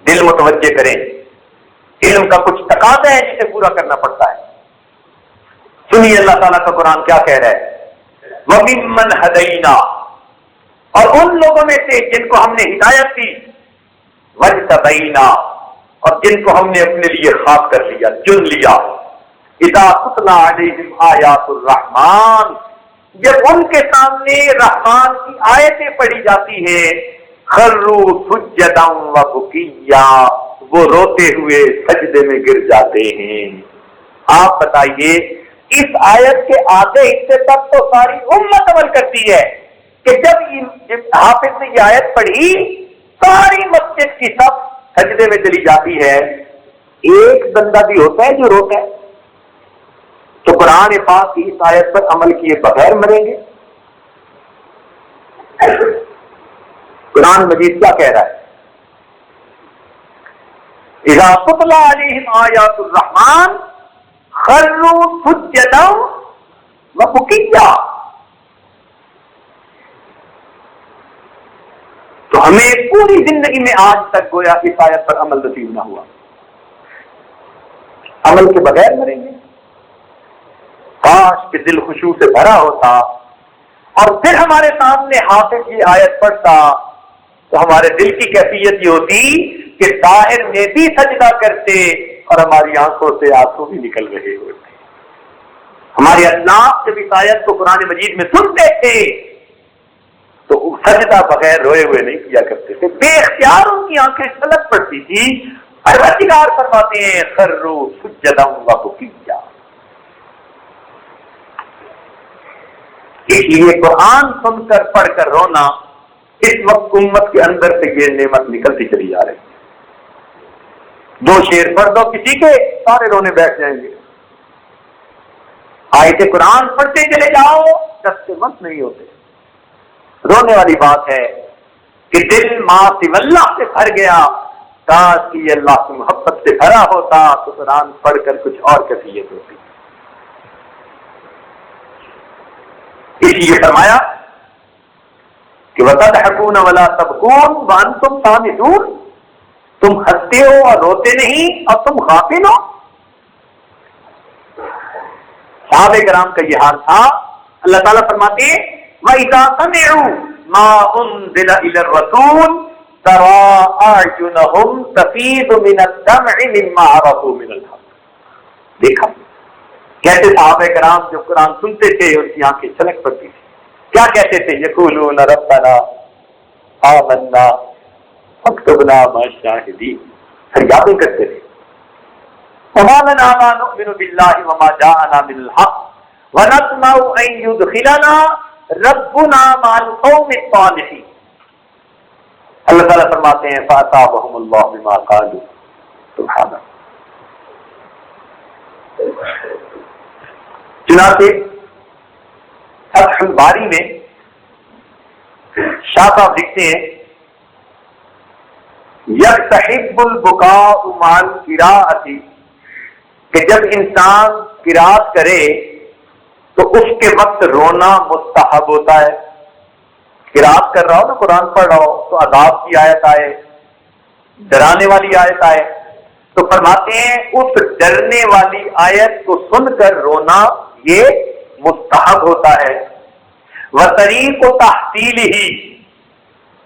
دل متوجہ کریں. علم کا کچھ تقاضا ہے جسے پورا کرنا پڑتا ہے. سنیے اللہ تعالیٰ کا قرآن کیا کہہ رہا ہے. وَمِمَّنْ هَدَيْنَا، اور ان لوگوں میں سے جن کو ہم نے ہدایت دی، وَاجْتَبَيْنَا، اور جن کو ہم نے اپنے لیے خاص کر لیا، چن لیا. اذا تتلی علیہم آیات الرحمن، جب ان کے سامنے رحمان کی آیتیں پڑھی جاتی ہیں، خروا سجدا وبکیا، وہ روتے ہوئے سجدے میں گر جاتے ہیں. آپ بتائیے، اس آیت کے آدھے حصے تک تو ساری امت عمل کرتی ہے کہ جب حافظ نے یہ آیت پڑھی ساری مسجد کی سب سجدے میں چلی جاتی ہے. ایک بندہ بھی ہوتا ہے جو روتا ہے. تو قرآن پاک کی اس آیت پر عمل کیے بغیر مریں گے؟ قرآن مجید کیا کہہ رہا ہے؟ اذا تتلی علیہم آیات الرحمن خروا سجدا وبکیا. تو ہمیں پوری زندگی میں آج تک گویا اس آیت پر عمل نصیب نہ ہوا. عمل کے بغیر مریں گے. کاش کہ دل خشوع سے بھرا ہوتا اور پھر ہمارے سامنے حافظ کی آیت پڑھتا تو ہمارے دل کی کیفیت یہ ہوتی کہ ظاہر میں بھی سجدہ کرتے اور ہماری آنکھوں سے آنسو بھی نکل رہے ہوتے. ہمارے اسلاف جب اس آیت کو قرآن مجید میں سنتے تھے تو سجدہ بغیر روئے ہوئے نہیں کیا کرتے تھے. بے اختیار ان کی آنکھیں چھلک پڑتی تھی. پروردگار فرماتے ہیں خروا سجدا وبکیا. اس لیے قرآن سن کر پڑھ کر رونا اس وقت امت کے اندر سے یہ نعمت نکلتی چلی جا رہی ہے. 2 شعر پڑھ دو کسی کے، سارے رونے بیٹھ جائیں گے. آیت قرآن پڑھتے چلے جاؤ، دست مت نہیں ہوتے. رونے والی بات ہے کہ دل ما سوی اللہ سے بھر گیا. کاش کہ اللہ کی محبت سے بھرا ہوتا تو قرآن پڑھ کر کچھ اور کیفیت ہوتی. اس لیے فرمایا کہ وَتَضْحَكُونَ وَلَا تَبْكُونَ وَأَنْتُمْ صَامِتُونَ، تم ہنستے ہو اور روتے نہیں اور تم غافل ہو. صحابہ کرام کا یہ حال تھا. اللہ تعالیٰ فرماتے ہیں وَإِذَا سَمِعُوا مَا أُنزِلَ إِلَى الرَّسُولِ تَرَىٰ أَعْيُنَهُمْ تَفِيضُ مِنَ الدَّمْعِ مِمَّا عَرَفُوا مِنَ الْحَقِّ. دیکھا کیسے صحابہ کرام جب قرآن سنتے تھے ان کی آنکھیں چھلک پڑتی تھی. کیا کہتے تھے؟ یقولون ربنا آمنا فاکتبنا مع الشاہدین. فریادیں کرتے تھے. وما لنا لا نؤمن بالله وما جاءنا من الحق ونطمع ان يدخلنا ربنا مع القوم الصالحين. اللہ تعالیٰ فرماتے ہیں فاصابهم الله بما قالوا. سبحان اللہ. چنانچہ فتح الباری میں شاہ صاحب لکھتے ہیں یستحب البکاء مع القراءۃ، کہ جب انسان قرات کرے تو اس کے وقت رونا مستحب ہوتا ہے. قرات کر رہا ہو نا، قرآن پڑھ رہا ہو تو عذاب کی آیت آئے، ڈرانے والی آیت آئے تو فرماتے ہیں اس ڈرنے والی آیت کو سن کر رونا یہ مستحب ہوتا ہے. وطریق و تحصیل ہی،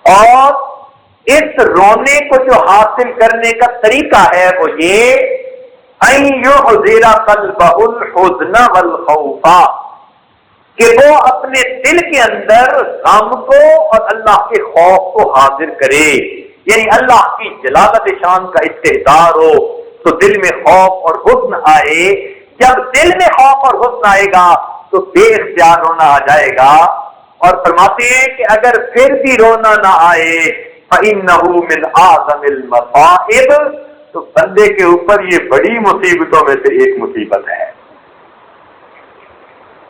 اور اس رونے کو جو حاصل کرنے کا طریقہ ہے وہ یہ ان یحضر قلبہ الحزن والخوف، کہ وہ اپنے دل کے اندر غم کو اور اللہ کے خوف کو حاضر کرے. یعنی اللہ کی جلالت شان کا استحضار ہو تو دل میں خوف اور حزن آئے. جب دل میں خوف اور حزن آئے گا تو بے اختیار رونا آ جائے گا. اور فرماتے ہیں کہ اگر پھر بھی رونا نہ آئے فَإِنَّهُ مِنْ أَعْظَمِ الْمَصَائِبِ، تو بندے کے اوپر یہ بڑی مصیبتوں میں سے ایک مصیبت ہے.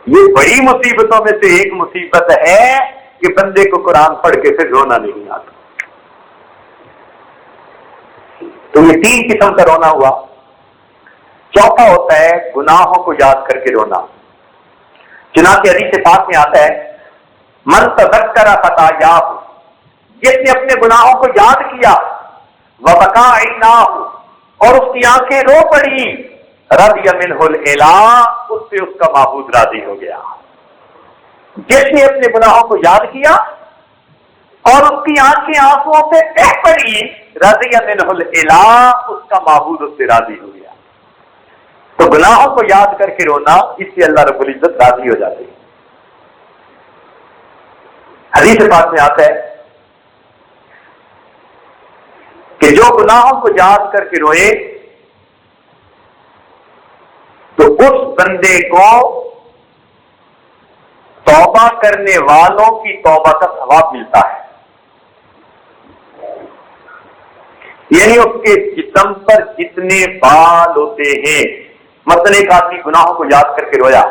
یہ بڑی مصیبتوں میں سے ایک مصیبت ہے کہ بندے کو قرآن پڑھ کے پھر رونا نہیں آتا. تو یہ 3 قسم کا رونا ہوا. چوتھا ہوتا ہے گناہوں کو یاد کر کے رونا. چنانچہ حدیث پاک میں آتا ہے من تذکر خطایا، جس نے اپنے گناہوں کو یاد کیا، وبکا عیناہ، اور اس کی آنکھیں رو پڑی، رضی منہ الالہ، اس سے اس کا معبود راضی ہو گیا. جس نے اپنے گناہوں کو یاد کیا اور اس کی آنکھیں آنسوؤں سے بہہ پڑی، رضی منہ الالہ، اس کا معبود اس سے راضی ہو گیا. تو گناہوں کو یاد کر کے رونا، اس سے اللہ رب العزت راضی ہو جاتے ہیں. حدیث پاک میں آتا ہے کہ جو گناہوں کو یاد کر کے روئے تو اس بندے کو توبہ کرنے والوں کی توبہ کا ثواب ملتا ہے. یعنی اس کے جسم پر جتنے بال ہوتے ہیں، مثلا ایک آدمی گناہوں کو یاد کر کے رویا،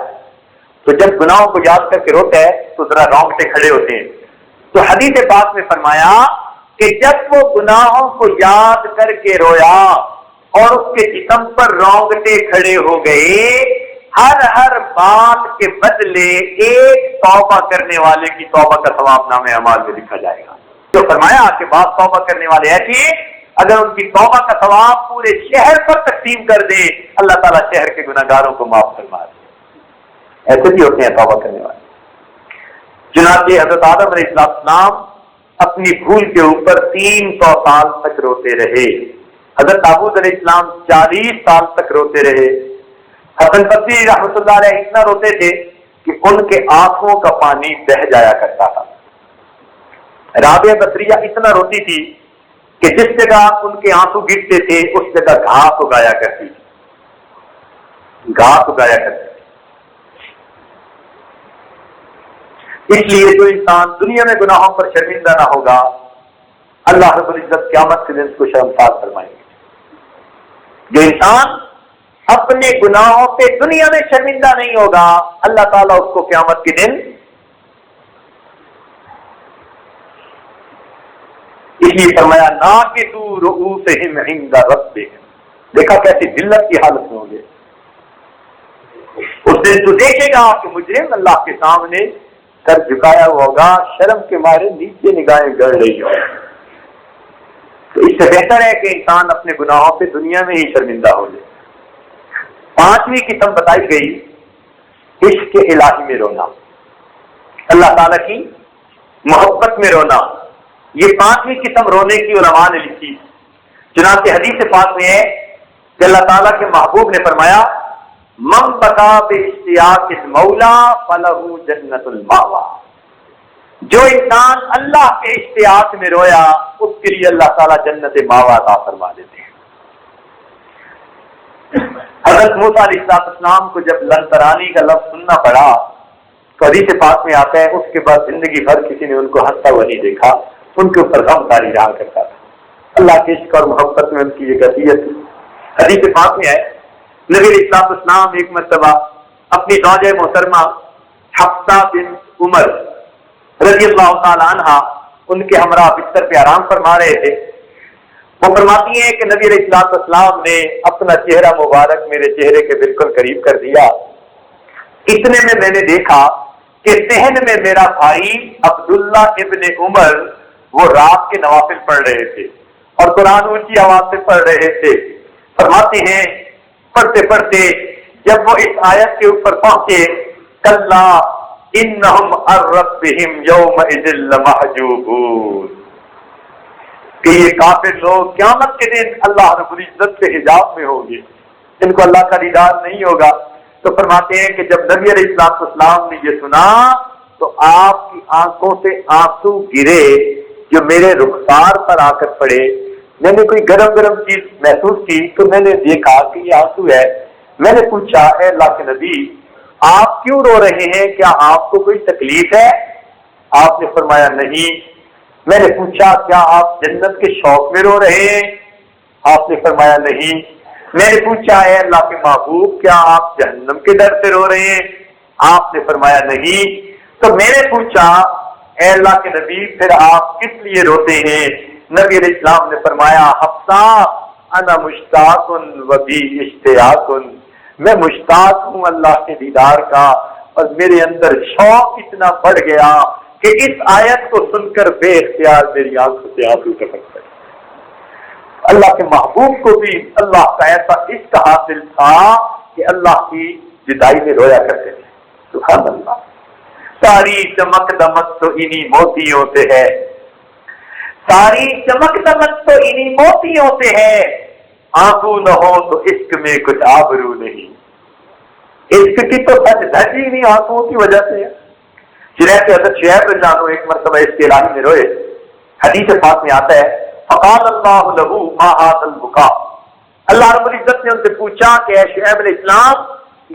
تو جب گناہوں کو یاد کر کے روتا ہے تو ذرا رونگٹے کھڑے ہوتے ہیں. تو حدیث پاک میں فرمایا کہ جب وہ گناہوں کو یاد کر کے رویا اور اس کے جسم پر رونگٹے کھڑے ہو گئے، ہر بات کے بدلے ایک توبہ کرنے والے کی توبہ کا ثواب نامہ اعمال میں لکھا جائے گا. جو فرمایا کہ بعض توبہ کرنے والے ایسے، اگر ان کی توبہ کا ثواب پورے شہر پر تقسیم کر دے، اللہ تعالیٰ شہر کے گناہگاروں کو معاف فرما دے. ایسے بھی ہوتے ہیں توبہ کرنے والے. چنانچہ حضرت آدم علیہ السلام اپنی بھول کے اوپر 300 سال تک روتے رہے. حضرت داؤد علیہ السلام 40 سال تک روتے رہے. حسن بصری رحمۃ اللہ علیہ اتنا روتے تھے کہ ان کے آنکھوں کا پانی بہہ جایا کرتا تھا. رابعہ بصریہ اتنا روتی تھی کہ جس جگہ ان کے آنسو گرتے تھے اس جگہ گھاس اگایا کرتی تھی، گھاس اگایا کرتی تھی. اس لیے جو انسان دنیا میں گناہوں پر شرمندہ نہ ہوگا، اللہ رب العزت قیامت کے دن اس کو شرمسار فرمائیں گے. جو انسان اپنے گناہوں پہ دنیا میں شرمندہ نہیں ہوگا، اللہ تعالیٰ اس کو قیامت کے دن، اس لیے فرمایا ناکسوا رؤوسہم عند ربہم. دیکھا کیسی ذلت کی حالت میں ہوں گے. اس دن تو دیکھے گا کہ مجرم اللہ کے سامنے سر جھکایا ہوا ہوگا، شرم کے مارے نیچے نگاہیں گڑ رہی ہوں. تو اس سے بہتر ہے کہ انسان اپنے گناہوں پہ دنیا میں ہی شرمندہ ہو جائے. 5ویں قسم بتائی گئی عشق الہی میں رونا، اللہ تعالیٰ کی محبت میں رونا. یہ 5ویں قسم رونے کی علماء نے لکھی. چنانچہ حدیث پاک میں ہے کہ اللہ تعالیٰ کے محبوب نے فرمایا من بکا باشتیاق المولا فلہ جنت الماوا. جو انسان اللہ کے اشتیاق میں رویا اس کے لیے اللہ تعالیٰ جنت ماوا عطا فرما دیتے ہیں. حضرت موسیٰ علیہ السلام کو جب لنترانی کا لفظ سننا پڑا تو حدیث پاک میں آتا ہے اس کے بعد زندگی بھر کسی نے ان کو ہنستا ہوا نہیں دیکھا، ان کے اوپر غم طاری رہا کرتا تھا. اللہ کے عشق اور محبت میں ان کی یہ کیفیت تھی. حدیث پاک میں ہے نبی علیہ السلام ایک مرتبہ اپنی زوجہ محترمہ حفصہ بنت عمر رضی اللہ تعالی عنہا ان کے ہمراہ بستر پہ آرام فرما رہے تھے. وہ فرماتی ہیں کہ نبی علیہ السلام نے اپنا چہرہ مبارک میرے چہرے کے بالکل قریب کر دیا. اتنے میں میں نے دیکھا کہ صحن میں میرا بھائی عبداللہ ابن عمر وہ رات کے نوافل پڑھ رہے تھے اور قرآن اونچی آواز سے پڑھ رہے تھے. فرماتے ہیں پڑھتے پڑھتے جب وہ اس آیت کے اوپر پہنچے کلا انہم عن ربہم یومئذ لمحجوبون، کہ یہ کافر لوگ قیامت کے دن اللہ رب العزت سے حجاب میں ہوں گے، ان کو اللہ کا دیدار نہیں ہوگا. تو فرماتے ہیں کہ جب نبی علیہ السلام نے یہ سنا تو آپ کی آنکھوں سے آنسو گرے جو میرے رخسار پر آ کر پڑے. میں نے کوئی گرم گرم چیز محسوس کی تو میں نے دیکھا کہ یہ آنسو ہے. میں نے پوچھا اے اللہ کے نبی آپ کیوں رو رہے ہیں، کیا آپ کو کوئی تکلیف ہے؟ آپ نے فرمایا نہیں. میں نے پوچھا کیا آپ جنت کے شوق میں رو رہے ہیں؟ آپ نے فرمایا نہیں. میں نے پوچھا اے اللہ کے محبوب کیا آپ جہنم کے ڈر سے رو رہے ہیں؟ آپ نے فرمایا نہیں. تو میں نے پوچھا اے اللہ کے نبی پھر آپ کس لیے روتے ہیں؟ نبی علیہ السلام نے فرمایا حفصہ انا مشتاق و بھی اشتیاق، میں مشتاق ہوں اللہ کے دیدار کا، اور میرے اندر شوق اتنا بڑھ گیا کہ اس آیت کو سن کر بے اختیار میری آنکھوں سے آنسو ٹپک پڑے۔ اللہ کے محبوب کو بھی اللہ کا ایسا عشق حاصل تھا کہ اللہ کی جدائی میں رویا کرتے تھے۔ سبحان اللہ۔ ساری چمک دمک تو انہی موتیوں سے ہے، ساری چمک دمک تو انہی موتیوں سے ہے، آنسو نہ ہو تو عشق میں کچھ آبرو نہیں، عشق کی تو سچ دھج ہی نہیں، آنسوؤں کی وجہ سے ہے۔ چنانچہ حضرت شعیب رضی اللہ عنہ ایک مرتبہ اس کے الہی میں روئے، حدیث پاک میں آتا ہے فقال اللہ لہ ما ھذا البکا، اللہ رب العزت نے ان سے پوچھا کہ اے شعیب علیہ السلام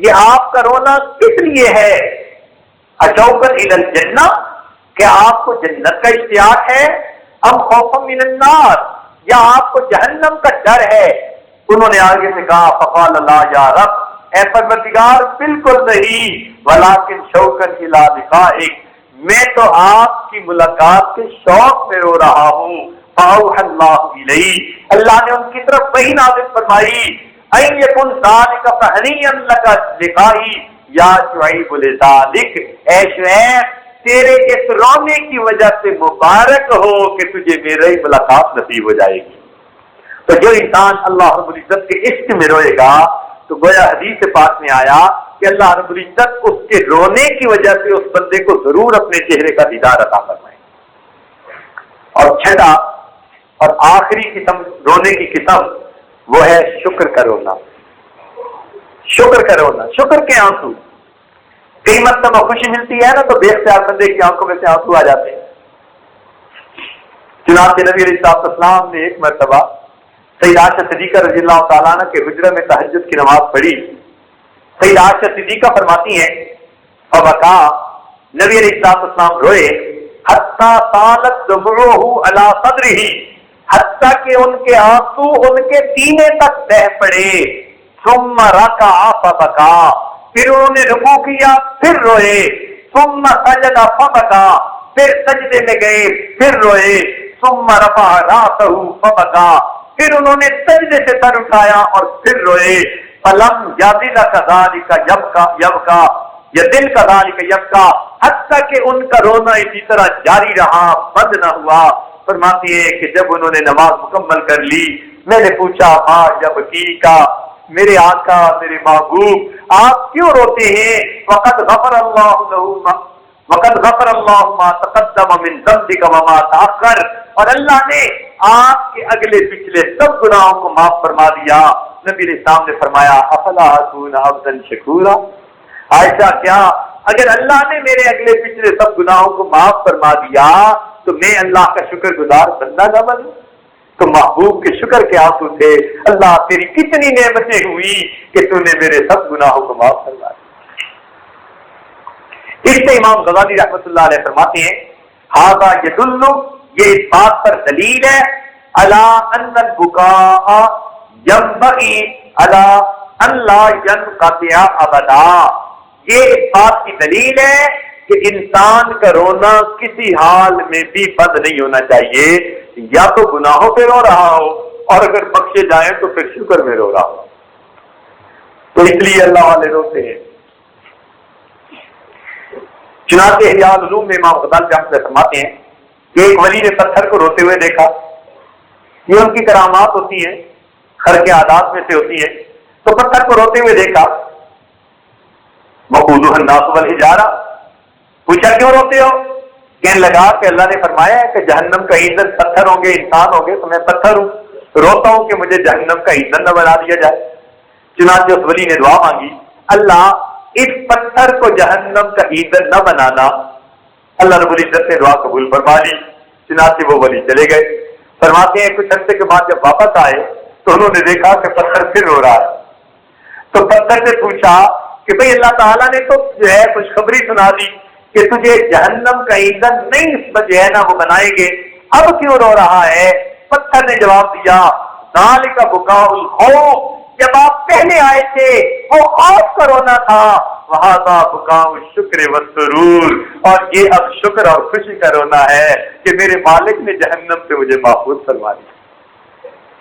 یہ آپ کا رونا کس لیے ہے؟ اشوقا الی الجنہ، کیا آپ کو جنت کا اشتیاق ہے؟ ام خوفا من النار، یا آپ کو جہنم کا ڈر ہے؟ انہوں نے آگے سے کہا فقال لا یا رب، اے پروردگار بالکل نہیں، ولکن شوقا الی لقائک، میں تو آپ کی ملاقات کے شوق میں رو رہا ہوں۔ فاوحى اللہ الی، اللہ نے ان کی طرف وحی نازل فرمائی ان یکن ذلک فہنیا لک لقائی یا شعیب لذالک، اے شعیب تیرے اس رونے کی وجہ سے مبارک ہو کہ تجھے میری ملاقات نصیب ہو جائے گی۔ تو جو انسان اللہ رب العزت کے عشق میں روئے گا تو گویا حدیث پاک میں آیا کہ اللہ رب العزت اس کے رونے کی وجہ سے اس بندے کو ضرور اپنے چہرے کا دیدار عطا فرمائے۔ اور چھٹا اور آخری قسم رونے کی قسم وہ ہے شکر کا رونا، شکر کا رونا، شکر کے آنسو۔ کئی مرتبہ خوشی ملتی ہے نا تو بے اختیار بندے کی آنکھوں میں سے آنسو آ جاتے ہیں۔ چنانچہ نبی علیہ السلام نے ایک مرتبہ سیدہ عائشہ صدیقہ رضی اللہ تعالیٰ عنہ کے حجرے میں تہجد کی نماز پڑھی۔ سیدہ عائشہ صدیقہ فرماتی ہیں فبکا، نبی علیہ السلام روئے، حتی طالت دموعہ علی صدرہ، حتیٰ کہ ان کے آنسو ان کے سینے تک بہہ پڑے۔ ثم رکع فبکا، پھر انہوں نے رکوع کیا پھر روئے۔ ثم سجد فبکا، پھر سجدے میں گئے پھر روئے۔ ثم رفع رأسہ فبکا، پھر انہوں نے سجدے سے سر اٹھایا اور پھر روئے۔ فلم یزل کذالک یبکا یدل کذالک یبکا، حتیٰ کہ ان کا رونا اسی طرح جاری رہا، بند نہ ہوا۔ فرماتی ہے کہ جب انہوں نے نماز مکمل کر لی میں نے پوچھا ماں جب کی کا، میرے آقا میرے محبوب آپ کیوں روتے ہیں؟ وقد غفر اللہ ما تقدم من ذنبک وما تأخر، اور اللہ نے آپ کے اگلے پچھلے سب گناہوں کو معاف فرما دیا۔ نبی علیہ السلام نے فرمایا افلا اکون عبدا شکورا، عائشہ کیا اگر اللہ نے میرے اگلے پچھلے سب گناہوں کو معاف فرما دیا تو میں اللہ کا شکر گزار بندہ نہ بنوں؟ تو محبوب کے شکر کے آنسو تھے، اللہ تیری کتنی نعمتیں ہوئی کہ تو نے میرے سب گناہوں کو معاف فرما دیا۔ اس سے امام غزالی رحمۃ اللہ علیہ فرماتے ہیں ھذا یدل، یہ اس بات پر دلیل ہے علی ان البکاء ينبغي على ان لا ينقطع ابدا، یہ اس بات کی دلیل ہے کہ انسان کا رونا کسی حال میں بھی بند نہیں ہونا چاہیے، یا تو گناہوں پہ رو رہا ہو اور اگر بخشے جائیں تو پھر شکر میں رو رہا ہو۔ تو اس لیے اللہ والے روتے ہیں۔ چنانچہ احیاء العلوم میں امام غزالی رحمۃ اللہ فرماتے ہیں کہ ایک ولی نے پتھر کو روتے ہوئے دیکھا، یہ ان کی کرامات ہوتی ہیں، خرق عادات میں سے ہوتی ہے۔ تو پتھر کو روتے ہوئے دیکھا، وقودہ الناس والحجارہ، پوچھا کیوں روتے ہو؟ کہنے لگا کہ اللہ نے فرمایا ہے کہ جہنم کا ایندھن پتھر ہوں گے، انسان ہوں گے، تو میں پتھر ہوں، روتا ہوں کہ مجھے جہنم کا ایندھن نہ بنا دیا جائے۔ چنانچہ اس ولی نے دعا مانگی، اللہ اس پتھر کو جہنم کا ایندھن نہ بنانا۔ اللہ رب العزت نے دعا قبول فرما لی۔ چنانچہ وہ ولی چلے گئے۔ فرماتے ہیں کچھ عرصے کے بعد جب واپس آئے تو انہوں نے دیکھا کہ پتھر پھر رو رہا ہے۔ تو پتھر سے پوچھا کہ بھئی اللہ تعالیٰ نے تو جو ہے خوشخبری سنا دی کہ تجھے جہنم کا ایندھن نہیں جو ہے نا وہ بنائیں گے، اب کیوں رو رہا ہے؟ پتھر نے جواب دیا ذالک بکاء الخوف، جب آپ پہلے آئے تھے وہ خوف کا رونا تھا، وہذا بکاء الشکر والسرور، اور یہ اب شکر اور خوشی کا رونا ہے کہ میرے مالک نے جہنم سے مجھے محفوظ فرما دیا۔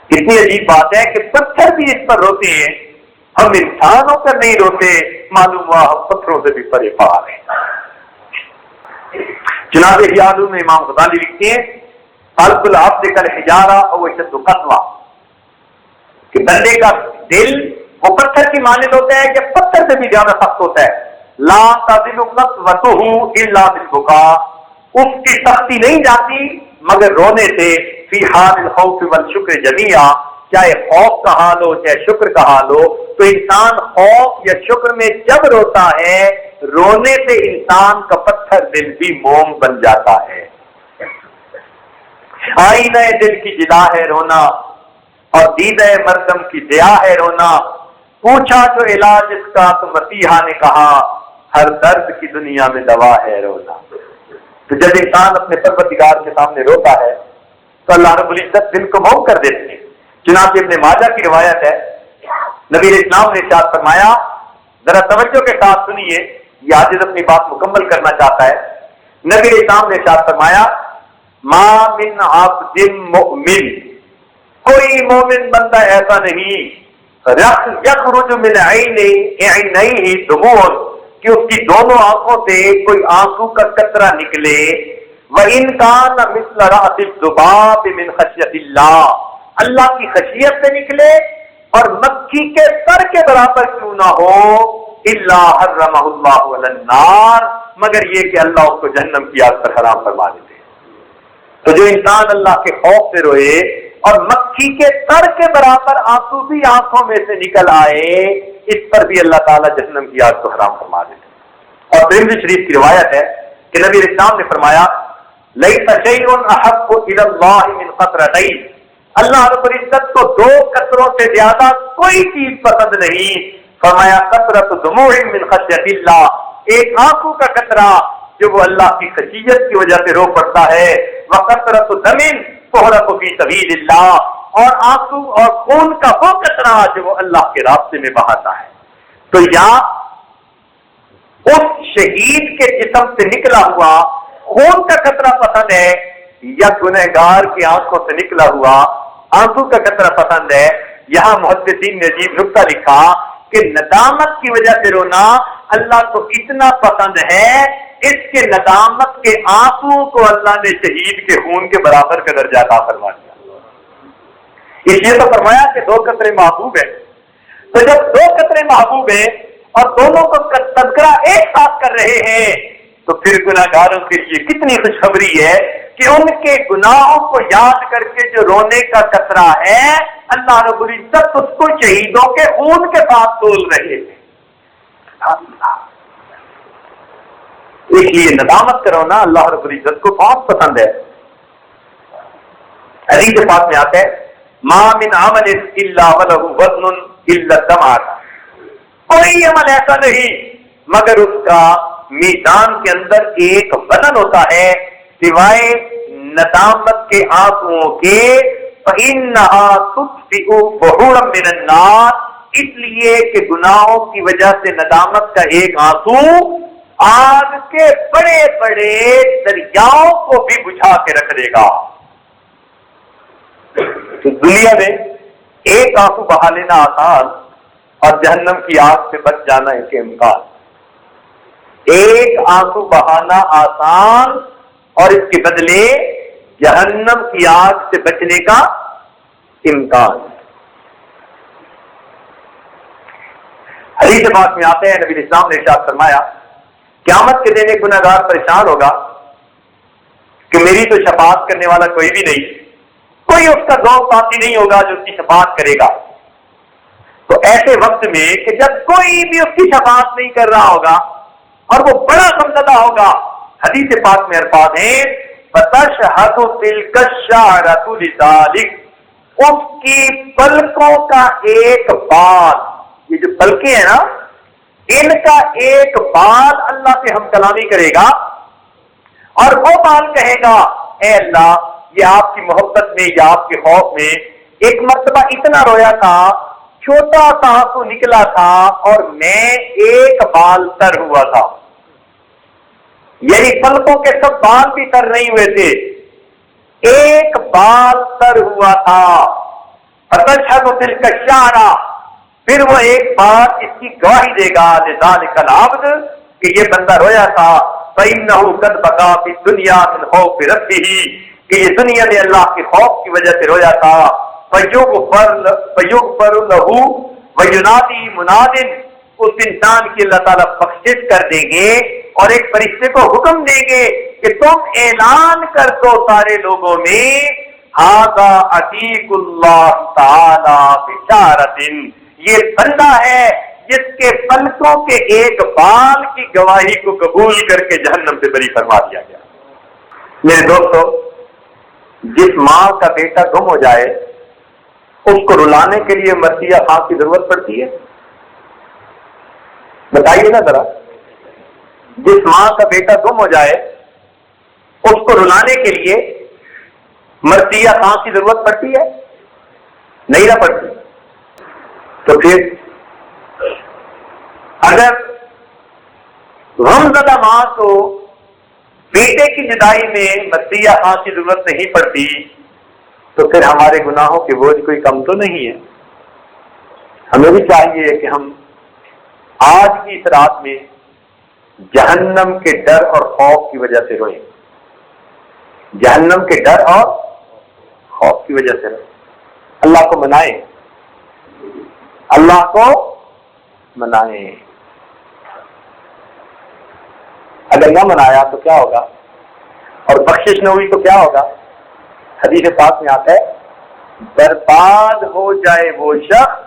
کتنی عجیب بات ہے کہ پتھر بھی اس پر روتے ہیں، ہم انسانوں پر نہیں روتے، معلوم ہوا ہم پتھروں سے بھی پرے پار ہیں۔ جناب احیاء میں امام غزالی لکھتے ہیں قلب العبد کالحجارہ او اشد قسوہ، کہ بندے کا دل وہ پتھر کی مانند ہوتا ہے کہ پتھر سے بھی زیادہ سخت ہوتا ہے۔ لا تزل قسوته الا بالبکاء، اس کی سختی نہیں جاتی مگر رونے سے، فی حال الخوف والشکر جمیعا، چاہے خوف کا حال ہو چاہے شکر کا حال ہو، تو انسان خوف یا شکر میں جب روتا ہے، رونے سے انسان کا پتھر دل بھی موم بن جاتا ہے۔ آئینہ دل کی جلا ہے رونا، اور دیدہ مردم کی ضیا ہے رونا، پوچھا جو علاج اس کا تو مسیحا نے کہا، ہر درد کی دنیا میں دوا ہے رونا۔ تو جب انسان اپنے پروردگار کے سامنے روتا ہے تو اللہ رب العزت دل کو موم کر دیتے ہیں۔ چنانچہ ابن ماجہ کی روایت ہے، نبی اسلام نے ارشاد فرمایا، ذرا توجہ کے ساتھ سنیے، یہ حدیث اپنی بات مکمل کرنا چاہتا ہے۔ نبی اسلام نے ارشاد فرمایا، ما من عبد مؤمن، کوئی مومن بندہ ایسا نہیں، یخرج من عینیہ دموع، کہ اس کی دونوں آنکھوں سے کوئی آنسو کا قطرہ نکلے، وَإِنْ كَانَ مِثْلَ رَأْسِ الذُّبَابِ مِنْ خَشْيَةِ اللَّهِ، اللہ کی خشیت سے نکلے اور مکھی کے سر کے برابر کیوں نہ ہو، إِلَّا حَرَّمَهُ اللَّهُ عَلَى النَّارِ، مگر یہ کہ اللہ اس کو جہنم کی آگ پر حرام فرما دیتے۔ تو جو انسان اللہ کے خوف سے روئے اور مکھی کے سر کے برابر آنسو بھی آنکھوں میں سے نکل آئے، اس پر بھی اللہ تعالیٰ جہنم کی آگ کو حرام فرما دیتے۔ اور ترمذی شریف کی روایت ہے کہ نبی اسلام نے فرمایا، لیس شیء احب الی اللہ من قطرتین، اللہ رب العزت کو دو قطروں سے زیادہ کوئی چیز پسند نہیں۔ فرمایا قطرۃ دموع من خشیۃ اللہ، ایک آنسو کا قطرہ جو وہ اللہ کی خشیت کی وجہ سے رو پڑتا ہے، وقطرۃ دم تحرق فی سبیل اللہ، اور آنسو اور خون کا وہ قطرہ جو وہ اللہ کے راستے میں بہاتا ہے۔ تو یا اس شہید کے جسم سے نکلا ہوا خون کا قطرہ پسند ہے، یا گنہگار کی آنکھوں سے نکلا ہوا آنسو کا قطرہ پسند ہے۔ یہاں محدثین نے عجیب نکتہ لکھا کہ ندامت کی وجہ سے رونا اللہ کو اتنا پسند ہے، اس کے ندامت کے آنسو کو اللہ نے شہید کے خون کے برابر کا درجہ عطا فرما دیا۔ اس لیے تو فرمایا کہ دو قطرے محبوب ہیں۔ تو جب دو قطرے محبوب ہیں اور دونوں کو تذکرہ ایک ساتھ کر رہے ہیں، تو پھر گناہگاروں کے لیے کتنی خوشخبری ہے کہ ان کے گناہوں کو یاد کر کے جو رونے کا قطرہ ہے، اللہ رب العزت اس کو شہیدوں کے خون کے ساتھ تول رہے ہیں۔ اس لیے ندامت کا رونا اللہ رب العزت کو بہت پسند ہے۔ حدیث پاک میں آتا ہے، ما من عمل الا وله وزن الا الدمع، کوئی عمل ایسا نہیں مگر اس کا میزان کے اندر ایک وزن ہوتا ہے سوائے ندامت کے آنسوؤں کے، فإنها تطفئ بحورا من النار، اس لیے کہ گناہوں کی وجہ سے ندامت کا ایک آنسو آگ کے بڑے بڑے دریاؤں کو بھی بجھا کے رکھ دے گا۔ تو دنیا میں ایک آنسو بہا لینا آسان اور جہنم کی آگ سے بچ جانا اس کے امکان، ایک آنسو بہانا آسان اور اس کے بدلے جہنم کی آگ سے بچنے کا امکان۔ حدیث پاک میں آتے ہیں، نبی اسلام نے ارشاد فرمایا، قیامت کے دن ایک گنہگار پریشان ہوگا کہ میری تو شفاعت کرنے والا کوئی بھی نہیں، کوئی اس کا دوست ساتھی نہیں ہوگا جو اس کی شفاعت کرے گا۔ تو ایسے وقت میں کہ جب کوئی بھی اس کی شفاعت نہیں کر رہا ہوگا اور وہ بڑا غمزدہ ہوگا، حدیث پاک میں الفاظ ہیں، فَتَشْهَدُ تِلْكَ الشَّعْرَةُ لِذَلِكَ، اس کی پلکوں کا ایک بال، یہ جو پلکیں ہیں نا، ان کا ایک بال اللہ سے ہم کلامی کرے گا اور وہ بال کہے گا، اے اللہ، یہ آپ کی محبت میں یا آپ کے خوف میں ایک مرتبہ اتنا رویا تھا، چھوٹا سا تو نکلا تھا اور میں ایک بال تر ہوا تھا، یعنی پلکوں کے سب بال بھی تر نہیں ہوئے تھے، ایک بال تر ہوا تھا، فتشهد تلك الشعرا، پھر وہ ایک بار اس کی گواہی دے گا لذالک العبد کہ یہ بندہ رویا تھا، فإنه قد بكى في الدنيا من خوف ربه، کہ یہ دنیا میں اللہ کے خوف کی وجہ سے رویا تھا، فیغفر له وینادی مناد، اس انسان کی اللہ تعالیٰ بخشش کر دیں گے اور ایک فرشتے کو حکم دیں گے کہ تم اعلان کر دو سارے لوگوں میں، ھذا عتیق اللہ تعالی بشارۃ، یہ بندہ ہے جس کے پلکوں کے ایک بال کی گواہی کو قبول کر کے جہنم سے بری فرما دیا گیا۔ میرے دوستو، جس ماں کا بیٹا گم ہو جائے اس کو رلانے کے لیے مرثیہ خان کی ضرورت پڑتی ہے؟ بتائیے نا ذرا، جس ماں کا بیٹا گم ہو جائے اس کو رلانے کے لیے مرثیہ خان کی ضرورت پڑتی ہے؟ نہیں نہ پڑتی۔ تو پھر اگر غمزدہ ماں کو بیٹے کی جدائی میں مرثیہ خان کی ضرورت نہیں پڑتی تو پھر ہمارے گناہوں کے بوجھ کوئی کم تو نہیں ہے۔ ہمیں بھی چاہیے کہ ہم آج کی اس رات میں جہنم کے ڈر اور خوف کی وجہ سے روئیں، جہنم کے ڈر اور خوف کی وجہ سے روئیں، اللہ کو منائیں، اللہ کو منائیں۔ اگر نہ منایا تو کیا ہوگا، اور بخشش نہ ہوئی تو کیا ہوگا؟ حدیث پاک میں آتا ہے برباد ہو جائے وہ شخص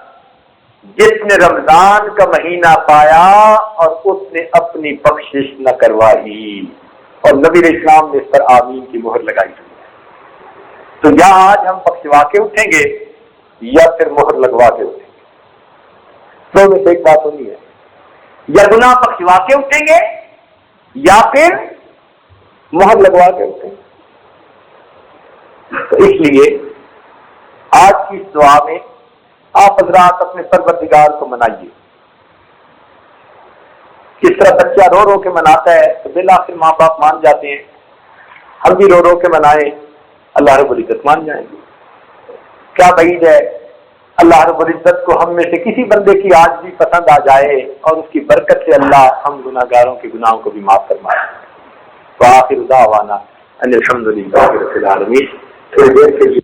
جس نے رمضان کا مہینہ پایا اور اس نے اپنی بخشش نہ کروائی، اور نبی علیہ السلام نے اس پر آمین کی مہر لگائی۔ تو یا آج ہم بخشوا کے اٹھیں گے یا پھر مہر لگوا کے اٹھیں گے، دو میں سے ایک بات ہونی ہے، یا گناہ بخشوا کے اٹھیں گے یا پھر مہر لگوا کے اٹھیں گے۔ تو اس لیے آج کی اس دعا میں آپ حضرات اپنے پروردگار کو منائیے۔ کس طرح بچہ رو رو کے مناتا ہے تو بالآخر ماں باپ مان جاتے ہیں، ہم بھی رو رو کے منائیں، اللہ رب العزت مان جائیں گے۔ کیا بعید ہے اللہ رب العزت کو ہم میں سے کسی بندے کی آج بھی پسند آ جائے اور اس کی برکت سے اللہ ہم گناہگاروں کے گناہوں کو بھی معاف فرمائے۔ وآخر دعوانا ان الحمد للہ رب العالمین۔ تھوڑی دیر کے لیے